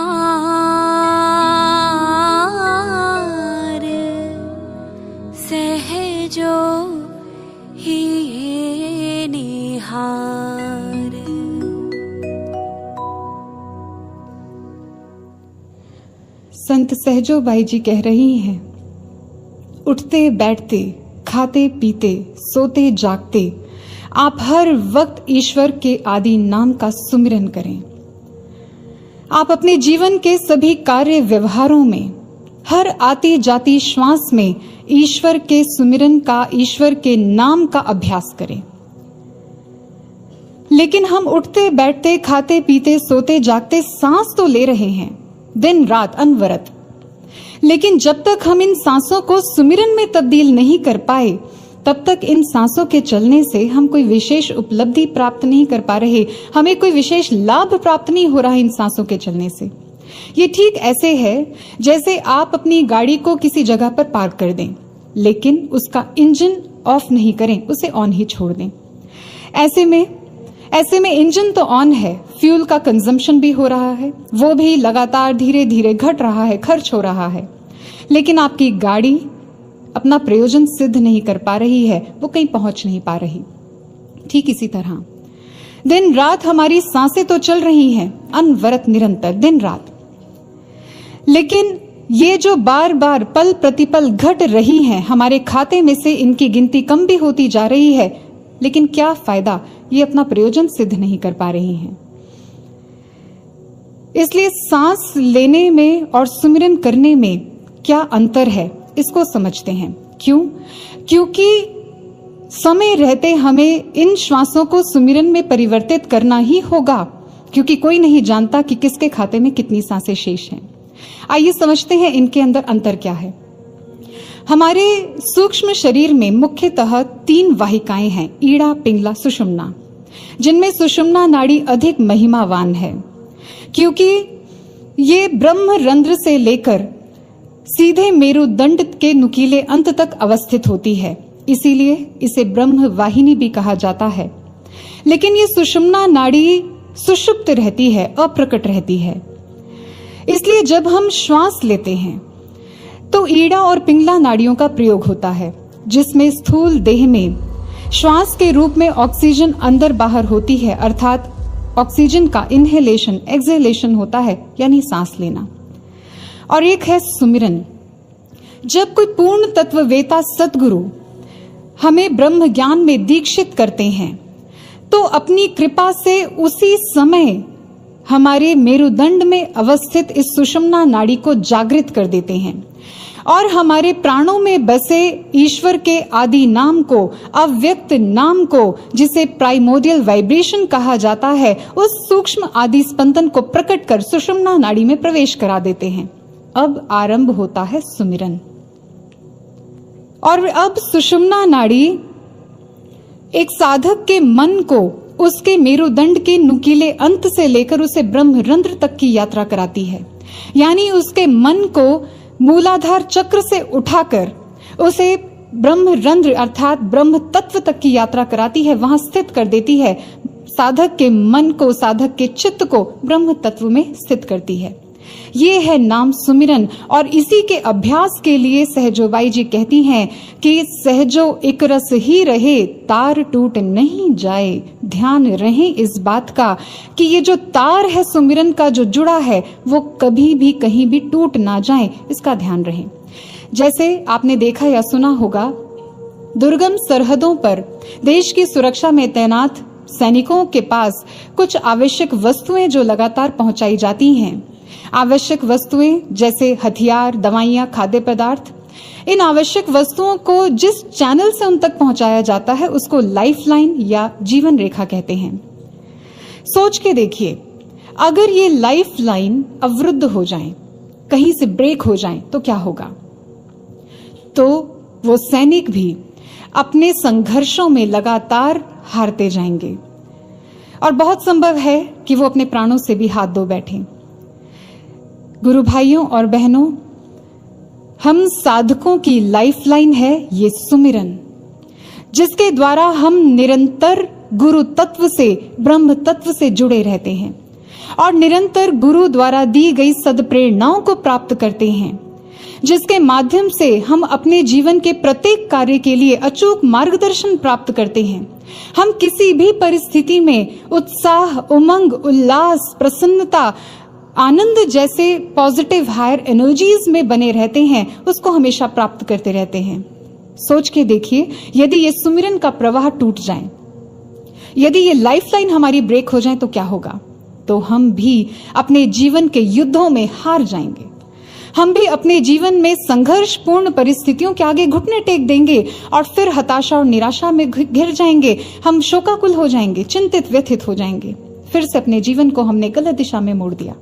सहजो ही निहार। संत सहजो बाई जी कह रही हैं, उठते बैठते, खाते पीते, सोते जागते आप हर वक्त ईश्वर के आदि नाम का सुमिरन करें। आप अपने जीवन के सभी कार्य व्यवहारों में, हर आती जाती श्वास में ईश्वर के सुमिरन का, ईश्वर के नाम का अभ्यास करें। लेकिन हम उठते बैठते, खाते पीते, सोते जागते सांस तो ले रहे हैं दिन रात अनवरत, लेकिन जब तक हम इन सांसों को सुमिरन में तब्दील नहीं कर पाए, तब तक इन सांसों के चलने से हम कोई विशेष उपलब्धि प्राप्त नहीं कर पा रहे, हमें कोई विशेष लाभ प्राप्त नहीं हो रहा इन सांसों के चलने से। ये ठीक ऐसे है जैसे आप अपनी गाड़ी को किसी जगह पर पार्क कर दें, लेकिन उसका इंजन ऑफ नहीं करें, उसे ऑन ही छोड़ दें। ऐसे में ऐसे में इंजन तो ऑन है, फ्यूल का कंजम्पशन भी हो रहा है, वो भी लगातार धीरे धीरे घट रहा है, खर्च हो रहा है, लेकिन आपकी गाड़ी अपना प्रयोजन सिद्ध नहीं कर पा रही है, वो कहीं पहुंच नहीं पा रही। ठीक इसी तरह दिन रात हमारी सांसें तो चल रही हैं, अनवरत निरंतर दिन रात, लेकिन ये जो बार बार पल प्रतिपल घट रही हैं, हमारे खाते में से इनकी गिनती कम भी होती जा रही है, लेकिन क्या फायदा, ये अपना प्रयोजन सिद्ध नहीं कर पा रही हैं। इसलिए सांस लेने में और सुमिरन करने में क्या अंतर है, इसको समझते हैं। क्यों? क्योंकि समय रहते हमें इन श्वासों को सुमिरन में परिवर्तित करना ही होगा, क्योंकि कोई नहीं जानता कि किसके खाते में कितनी सांसें शेष हैं। आइए समझते हैं इनके अंदर अंतर क्या है। हमारे सूक्ष्म शरीर में मुख्यतः 3 वाहिकाएं हैं, ईड़ा, पिंगला, सुषुम्ना, जिनमें सुषुम्ना नाड़ी अधिक महिमावान है, क्योंकि ये ब्रह्म रंध्र से लेकर सीधे मेरुदंड के नुकीले अंत तक अवस्थित होती है, इसीलिए इसे ब्रह्म वाहिनी भी कहा जाता है। लेकिन ये सुषुम्ना नाड़ी सुषुप्त रहती है, अप्रकट रहती है। इसलिए जब हम श्वास लेते हैं तो ईड़ा और पिंगला नाड़ियों का प्रयोग होता है, जिसमें स्थूल देह में श्वास के रूप में ऑक्सीजन अंदर बाहर होती है, अर्थात ऑक्सीजन का इनहेलेशन एक्सहेलेशन होता है, यानी सांस लेना। और एक है सुमिरन। जब कोई पूर्ण तत्ववेता सद्गुरु हमें ब्रह्म ज्ञान में दीक्षित करते हैं तो अपनी कृपा से उसी समय हमारे मेरुदंड में अवस्थित इस सुषुम्ना नाड़ी को जागृत कर देते हैं और हमारे प्राणों में बसे ईश्वर के आदि नाम को, अव्यक्त नाम को, जिसे प्राइमोडियल वाइब्रेशन कहा जाता है, उस सूक्ष्म आदि स्पंदन को प्रकट कर सुषुम्ना नाड़ी में प्रवेश करा देते हैं। अब आरंभ होता है सुमिरन। और अब सुषुम्ना नाड़ी एक साधक के मन को उसके मेरुदंड के नुकीले अंत से लेकर उसे ब्रह्म रंध्र तक की यात्रा कराती है, यानी उसके मन को मूलाधार चक्र से उठाकर उसे ब्रह्म रंध्र अर्थात ब्रह्म तत्व तक की यात्रा कराती है, वहां स्थित कर देती है। साधक के मन को, साधक के चित्त को ब्रह्म तत्व में स्थित करती है। ये है नाम सुमिरन। और इसी के अभ्यास के लिए सहजोबाई जी कहती हैं कि सहजो एक रस ही रहे, तार टूट नहीं जाए। ध्यान रहे इस बात का कि ये जो तार है सुमिरन का जो जुड़ा है, वो कभी भी कहीं भी टूट ना जाए, इसका ध्यान रहे। जैसे आपने देखा या सुना होगा, दुर्गम सरहदों पर देश की सुरक्षा में तैनात सैनिकों के पास कुछ आवश्यक वस्तुएं जो लगातार पहुंचाई जाती हैं। आवश्यक वस्तुएं जैसे हथियार, दवाइयां, खाद्य पदार्थ, इन आवश्यक वस्तुओं को जिस चैनल से उन तक पहुंचाया जाता है उसको लाइफलाइन या जीवन रेखा कहते हैं। सोच के देखिए, अगर ये लाइफलाइन अवरुद्ध हो जाए, कहीं से ब्रेक हो जाए, तो क्या होगा? तो वो सैनिक भी अपने संघर्षों में लगातार हारते जाएंगे और बहुत संभव है कि वो अपने प्राणों से भी हाथ धो बैठें। गुरु भाइयों और बहनों, हम साधकों की लाइफलाइन है ये सुमिरन, जिसके द्वारा हम निरंतर गुरु तत्व से, ब्रह्म तत्व से जुड़े रहते हैं और निरंतर गुरु द्वारा दी गई सद्प्रेरणाओं को प्राप्त करते हैं, जिसके माध्यम से हम अपने जीवन के प्रत्येक कार्य के लिए अचूक मार्गदर्शन प्राप्त करते हैं। हम किसी भी परिस्थिति में उत्साह, उमंग, उल्लास, प्रसन्नता, आनंद जैसे पॉजिटिव हायर एनर्जीज में बने रहते हैं, उसको हमेशा प्राप्त करते रहते हैं। सोच के देखिए, यदि ये सुमिरन का प्रवाह टूट जाए, यदि ये लाइफलाइन हमारी ब्रेक हो जाए, तो क्या होगा? तो हम भी अपने जीवन के युद्धों में हार जाएंगे। हम भी अपने जीवन में संघर्षपूर्ण परिस्थितियों के आगे घुटने टेक देंगे और फिर हताशा और निराशा में घिर जाएंगे। हम शोकाकुल हो जाएंगे, चिंतित व्यथित हो जाएंगे। फिर से अपने जीवन को हमने गलत दिशा में मोड़ दिया।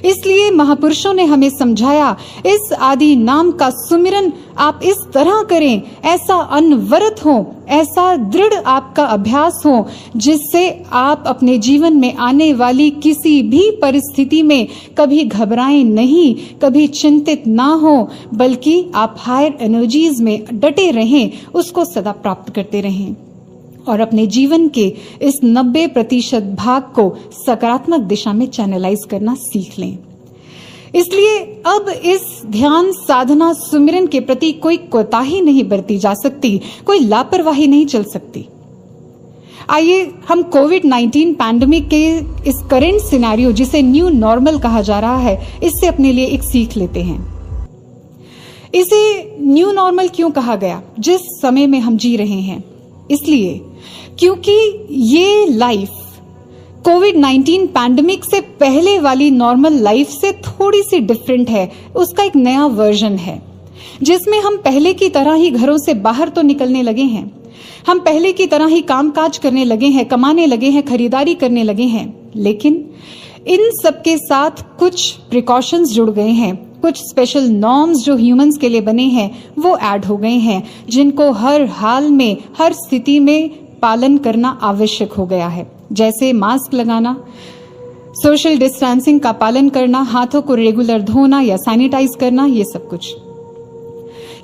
इसलिए महापुरुषों ने हमें समझाया, इस आदि नाम का सुमिरन आप इस तरह करें, ऐसा अनवरत हो, ऐसा दृढ़ आपका अभ्यास हो, जिससे आप अपने जीवन में आने वाली किसी भी परिस्थिति में कभी घबराएं नहीं, कभी चिंतित ना हो, बल्कि आप हायर एनर्जीज में डटे रहें, उसको सदा प्राप्त करते रहें। और अपने जीवन के इस 90% भाग को सकारात्मक दिशा में चैनलाइज करना सीख लें। इसलिए अब इस ध्यान साधना सुमिरन के प्रति कोई कोताही नहीं बरती जा सकती, कोई लापरवाही नहीं चल सकती। आइए हम कोविड-19 पैंडेमिक के इस करंट सिनेरियो, जिसे न्यू नॉर्मल कहा जा रहा है, इससे अपने लिए एक सीख लेते हैं। इसे न्यू नॉर्मल क्यों कहा गया? जिस समय में हम जी रहे हैं, इसलिए क्योंकि ये लाइफ कोविड-19 पैंडेमिक से पहले वाली नॉर्मल लाइफ से थोड़ी सी डिफरेंट है। उसका एक नया वर्जन है, जिसमें हम पहले की तरह ही घरों से बाहर तो निकलने लगे हैं, हम पहले की तरह ही कामकाज करने लगे हैं, कमाने लगे हैं, खरीदारी करने लगे हैं, लेकिन इन सबके साथ कुछ प्रिकॉशंस जुड़ गए हैं, कुछ स्पेशल नॉर्म्स जो ह्यूमंस के लिए बने हैं वो ऐड हो गए हैं, जिनको हर हाल में, हर स्थिति में पालन करना आवश्यक हो गया है। जैसे मास्क लगाना, सोशल डिस्टेंसिंग का पालन करना, हाथों को रेगुलर धोना या सैनिटाइज करना, ये सब कुछ।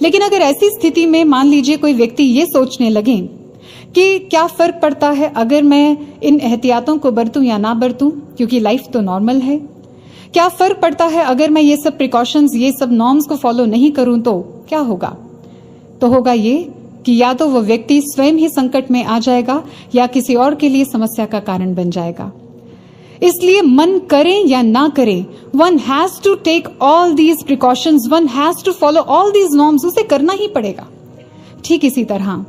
लेकिन अगर ऐसी स्थिति में मान लीजिए कोई व्यक्ति ये सोचने लगे कि क्या फर्क पड़ता है अगर मैं इन एहतियातों को बरतूं या ना बरतूं, क्योंकि लाइफ तो नॉर्मल है, क्या फर्क पड़ता है अगर मैं ये सब प्रिकॉशंस, ये सब नॉर्म्स को फॉलो नहीं करूं तो क्या होगा? तो होगा ये कि या तो वो व्यक्ति स्वयं ही संकट में आ जाएगा या किसी और के लिए समस्या का कारण बन जाएगा। इसलिए मन करें या ना करें, one has to take all these precautions, one has to follow all these norms, उसे करना ही पड़ेगा। ठीक इसी तरह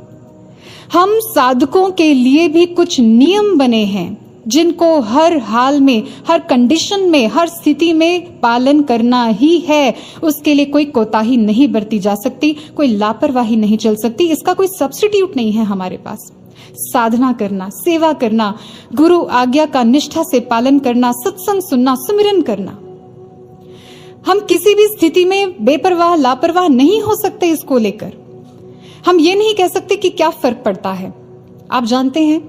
हम साधकों के लिए भी कुछ नियम बने हैं जिनको हर हाल में, हर कंडीशन में, हर स्थिति में पालन करना ही है। उसके लिए कोई कोताही नहीं बरती जा सकती, कोई लापरवाही नहीं चल सकती। इसका कोई सब्स्टिट्यूट नहीं है हमारे पास। साधना करना, सेवा करना, गुरु आज्ञा का निष्ठा से पालन करना, सत्संग सुनना, सुमिरन करना, हम किसी भी स्थिति में बेपरवाह, लापरवाह नहीं हो सकते। इसको लेकर हम ये नहीं कह सकते कि क्या फर्क पड़ता है। आप जानते हैं,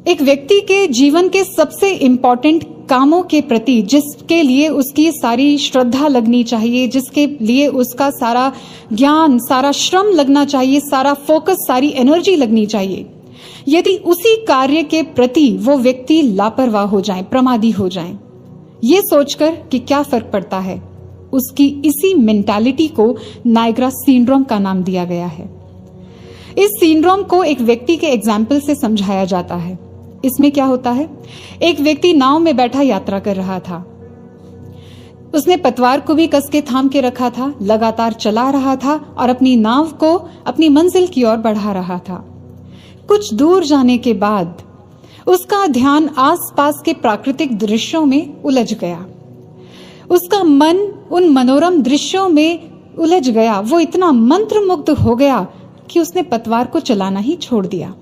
एक व्यक्ति के जीवन के सबसे इंपॉर्टेंट कामों के प्रति, जिसके लिए उसकी सारी श्रद्धा लगनी चाहिए, जिसके लिए उसका सारा ज्ञान, सारा श्रम लगना चाहिए, सारा फोकस, सारी एनर्जी लगनी चाहिए, यदि उसी कार्य के प्रति वो व्यक्ति लापरवाह हो जाए, प्रमादी हो जाए, ये सोचकर कि क्या फर्क पड़ता है, उसकी इसी मेंटालिटी को नायग्रा सिंड्रोम का नाम दिया गया है। इस सिंड्रोम को एक व्यक्ति के एग्जाम्पल से समझाया जाता है। इसमें क्या होता है, एक व्यक्ति नाव में बैठा यात्रा कर रहा था। उसने पतवार को भी कस के थाम के रखा था, लगातार चला रहा था और अपनी नाव को अपनी मंजिल की ओर बढ़ा रहा था। कुछ दूर जाने के बाद उसका ध्यान आसपास के प्राकृतिक दृश्यों में उलझ गया। उसका मन उन मनोरम दृश्यों में उलझ गया। वो इतना मंत्रमुग्ध हो गया कि उसने पतवार को चलाना ही छोड़ दिया।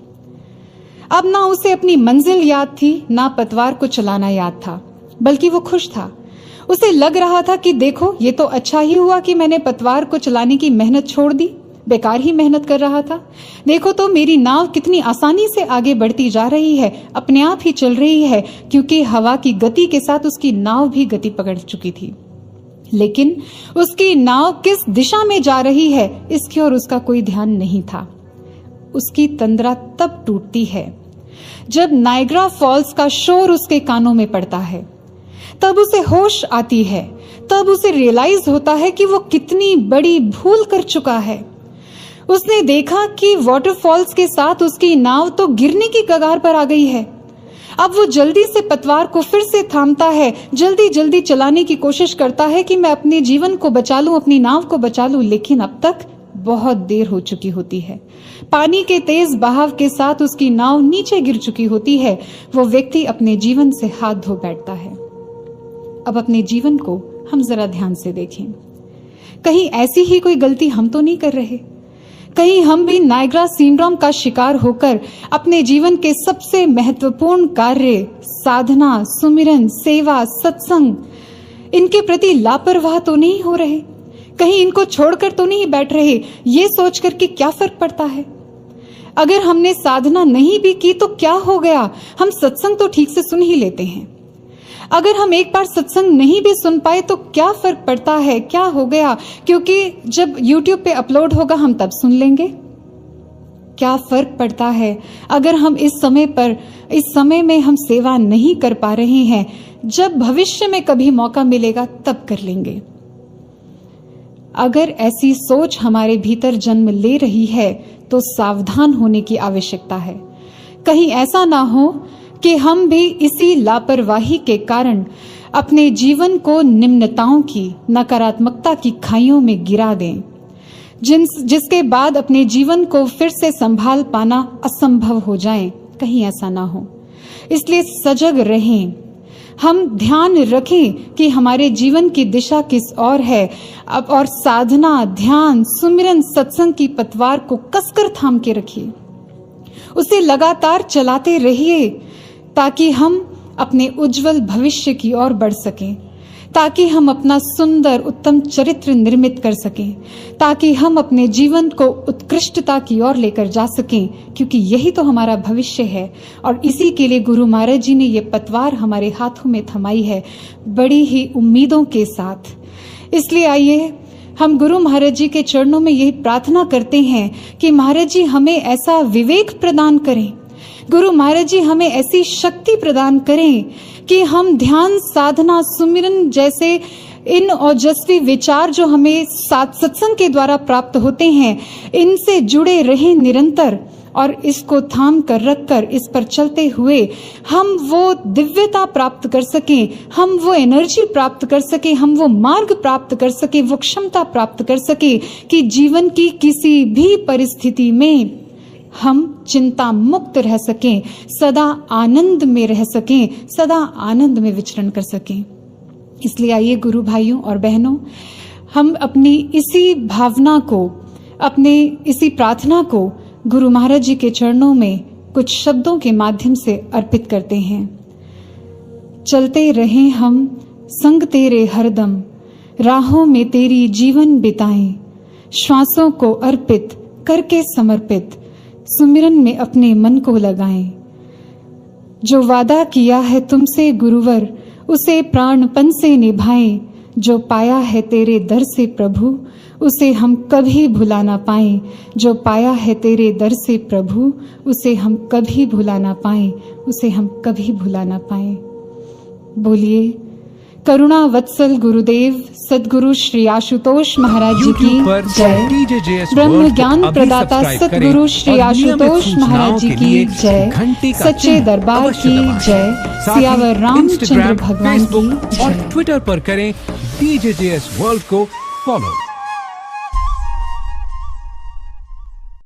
अब ना उसे अपनी मंजिल याद थी, ना पतवार को चलाना याद था, बल्कि वो खुश था। उसे लग रहा था कि देखो, ये तो अच्छा ही हुआ कि मैंने पतवार को चलाने की मेहनत छोड़ दी, बेकार ही मेहनत कर रहा था। देखो तो मेरी नाव कितनी आसानी से आगे बढ़ती जा रही है, अपने आप ही चल रही है, क्योंकि हवा की गति के साथ उसकी नाव भी गति पकड़ चुकी थी। लेकिन उसकी नाव किस दिशा में जा रही है, इसकी ओर उसका कोई ध्यान नहीं था। उसकी तंद्रा तब टूटती है जब नायग्रा फॉल्स का शोर उसके कानों में पड़ता है। तब उसे होश आती है, तब उसे रियलाइज होता है कि वो कितनी बड़ी भूल कर चुका है। उसने देखा कि वाटरफॉल्स के साथ उसकी नाव तो गिरने की कगार पर आ गई है। अब वो जल्दी से पतवार को फिर से थामता है, जल्दी जल्दी चलाने की कोशिश करता है कि मैं अपने जीवन को बचा लूं, अपनी नाव को बचा लूं, लेकिन अब तक बहुत देर हो चुकी होती है। पानी के तेज बहाव के साथ उसकी नाव नीचे गिर चुकी होती है। वो व्यक्ति अपने जीवन से हाथ धो बैठता है। अब अपने जीवन को हम जरा ध्यान से देखें। कहीं ऐसी ही कोई गलती हम तो नहीं कर रहे? कहीं हम भी नायग्रा सिंड्रोम का शिकार होकर अपने जीवन के सबसे महत्वपूर्ण कार्य, साधना, सुमिरन, सेवा, सत्संग, इनके प्रति लापरवाह तो नहीं हो रहे? कहीं इनको छोड़कर तो नहीं बैठ रहे, ये सोचकर कि क्या फर्क पड़ता है? अगर हमने साधना नहीं भी की तो क्या हो गया, हम सत्संग तो ठीक से सुन ही लेते हैं। अगर हम एक बार सत्संग नहीं भी सुन पाए तो क्या फर्क पड़ता है, क्या हो गया, क्योंकि जब YouTube पे अपलोड होगा हम तब सुन लेंगे। क्या फर्क पड़ता है अगर हम इस समय में हम सेवा नहीं कर पा रहे हैं, जब भविष्य में कभी मौका मिलेगा तब कर लेंगे। अगर ऐसी सोच हमारे भीतर जन्म ले रही है तो सावधान होने की आवश्यकता है। कहीं ऐसा ना हो कि हम भी इसी लापरवाही के कारण अपने जीवन को निम्नताओं की, नकारात्मकता की खाइयों में गिरा दें, जिसके बाद अपने जीवन को फिर से संभाल पाना असंभव हो जाए। कहीं ऐसा ना हो, इसलिए सजग रहें। हम ध्यान रखें कि हमारे जीवन की दिशा किस ओर है, और साधना, ध्यान, सुमिरन, सत्संग की पतवार को कसकर थाम के रखिए, उसे लगातार चलाते रहिए, ताकि हम अपने उज्जवल भविष्य की ओर बढ़ सकें, ताकि हम अपना सुंदर उत्तम चरित्र निर्मित कर सकें, ताकि हम अपने जीवन को उत्कृष्टता की ओर लेकर जा सकें, क्योंकि यही तो हमारा भविष्य है। और इसी के लिए गुरु महाराज जी ने ये पतवार हमारे हाथों में थमाई है, बड़ी ही उम्मीदों के साथ। इसलिए आइए हम गुरु महाराज जी के चरणों में यही प्रार्थना करते हैं कि महाराज जी हमें ऐसा विवेक प्रदान करें, गुरु महाराज जी हमें ऐसी शक्ति प्रदान करें कि हम ध्यान, साधना, सुमिरन जैसे इन ओजस्वी विचार जो हमें सत्संग के द्वारा प्राप्त होते हैं, इनसे जुड़े रहें निरंतर, और इसको थाम कर रखकर इस पर चलते हुए हम वो दिव्यता प्राप्त कर सकें, हम वो एनर्जी प्राप्त कर सकें, हम वो मार्ग प्राप्त कर सकें, वो क्षमता प्राप्त कर सकें कि जीवन की किसी भी परिस्थिति में हम चिंता मुक्त रह सकें, सदा आनंद में रह सकें, सदा आनंद में विचरण कर सकें। इसलिए आइए गुरु भाइयों और बहनों, हम अपनी इसी भावना को, अपने इसी प्रार्थना को गुरु महाराज जी के चरणों में कुछ शब्दों के माध्यम से अर्पित करते हैं। चलते रहें हम संग तेरे हरदम, राहों में तेरी जीवन बिताएं, श्वासों को अर्पित करके समर्पित, सुमिरन में अपने मन को लगाएं। जो वादा किया है तुमसे गुरुवर, उसे प्राणपन से निभाएं। जो पाया है तेरे दर से प्रभु, उसे हम कभी भुला ना पाएं। जो पाया है तेरे दर से प्रभु, उसे हम कभी भुला ना पाएं, उसे हम कभी भुला ना पाएं। बोलिए करुणा वत्सल गुरुदेव सदगुरु श्री आशुतोष महाराज जी की जय। ब्रह्म ज्ञान प्रदाता सदगुरु श्री आशुतोष महाराज जी की जय। सच्चे दरबार की जय। सियावर रामचंद्र भगवान की जय। और ट्विटर पर करें DJJS वर्ल्ड को फॉलो।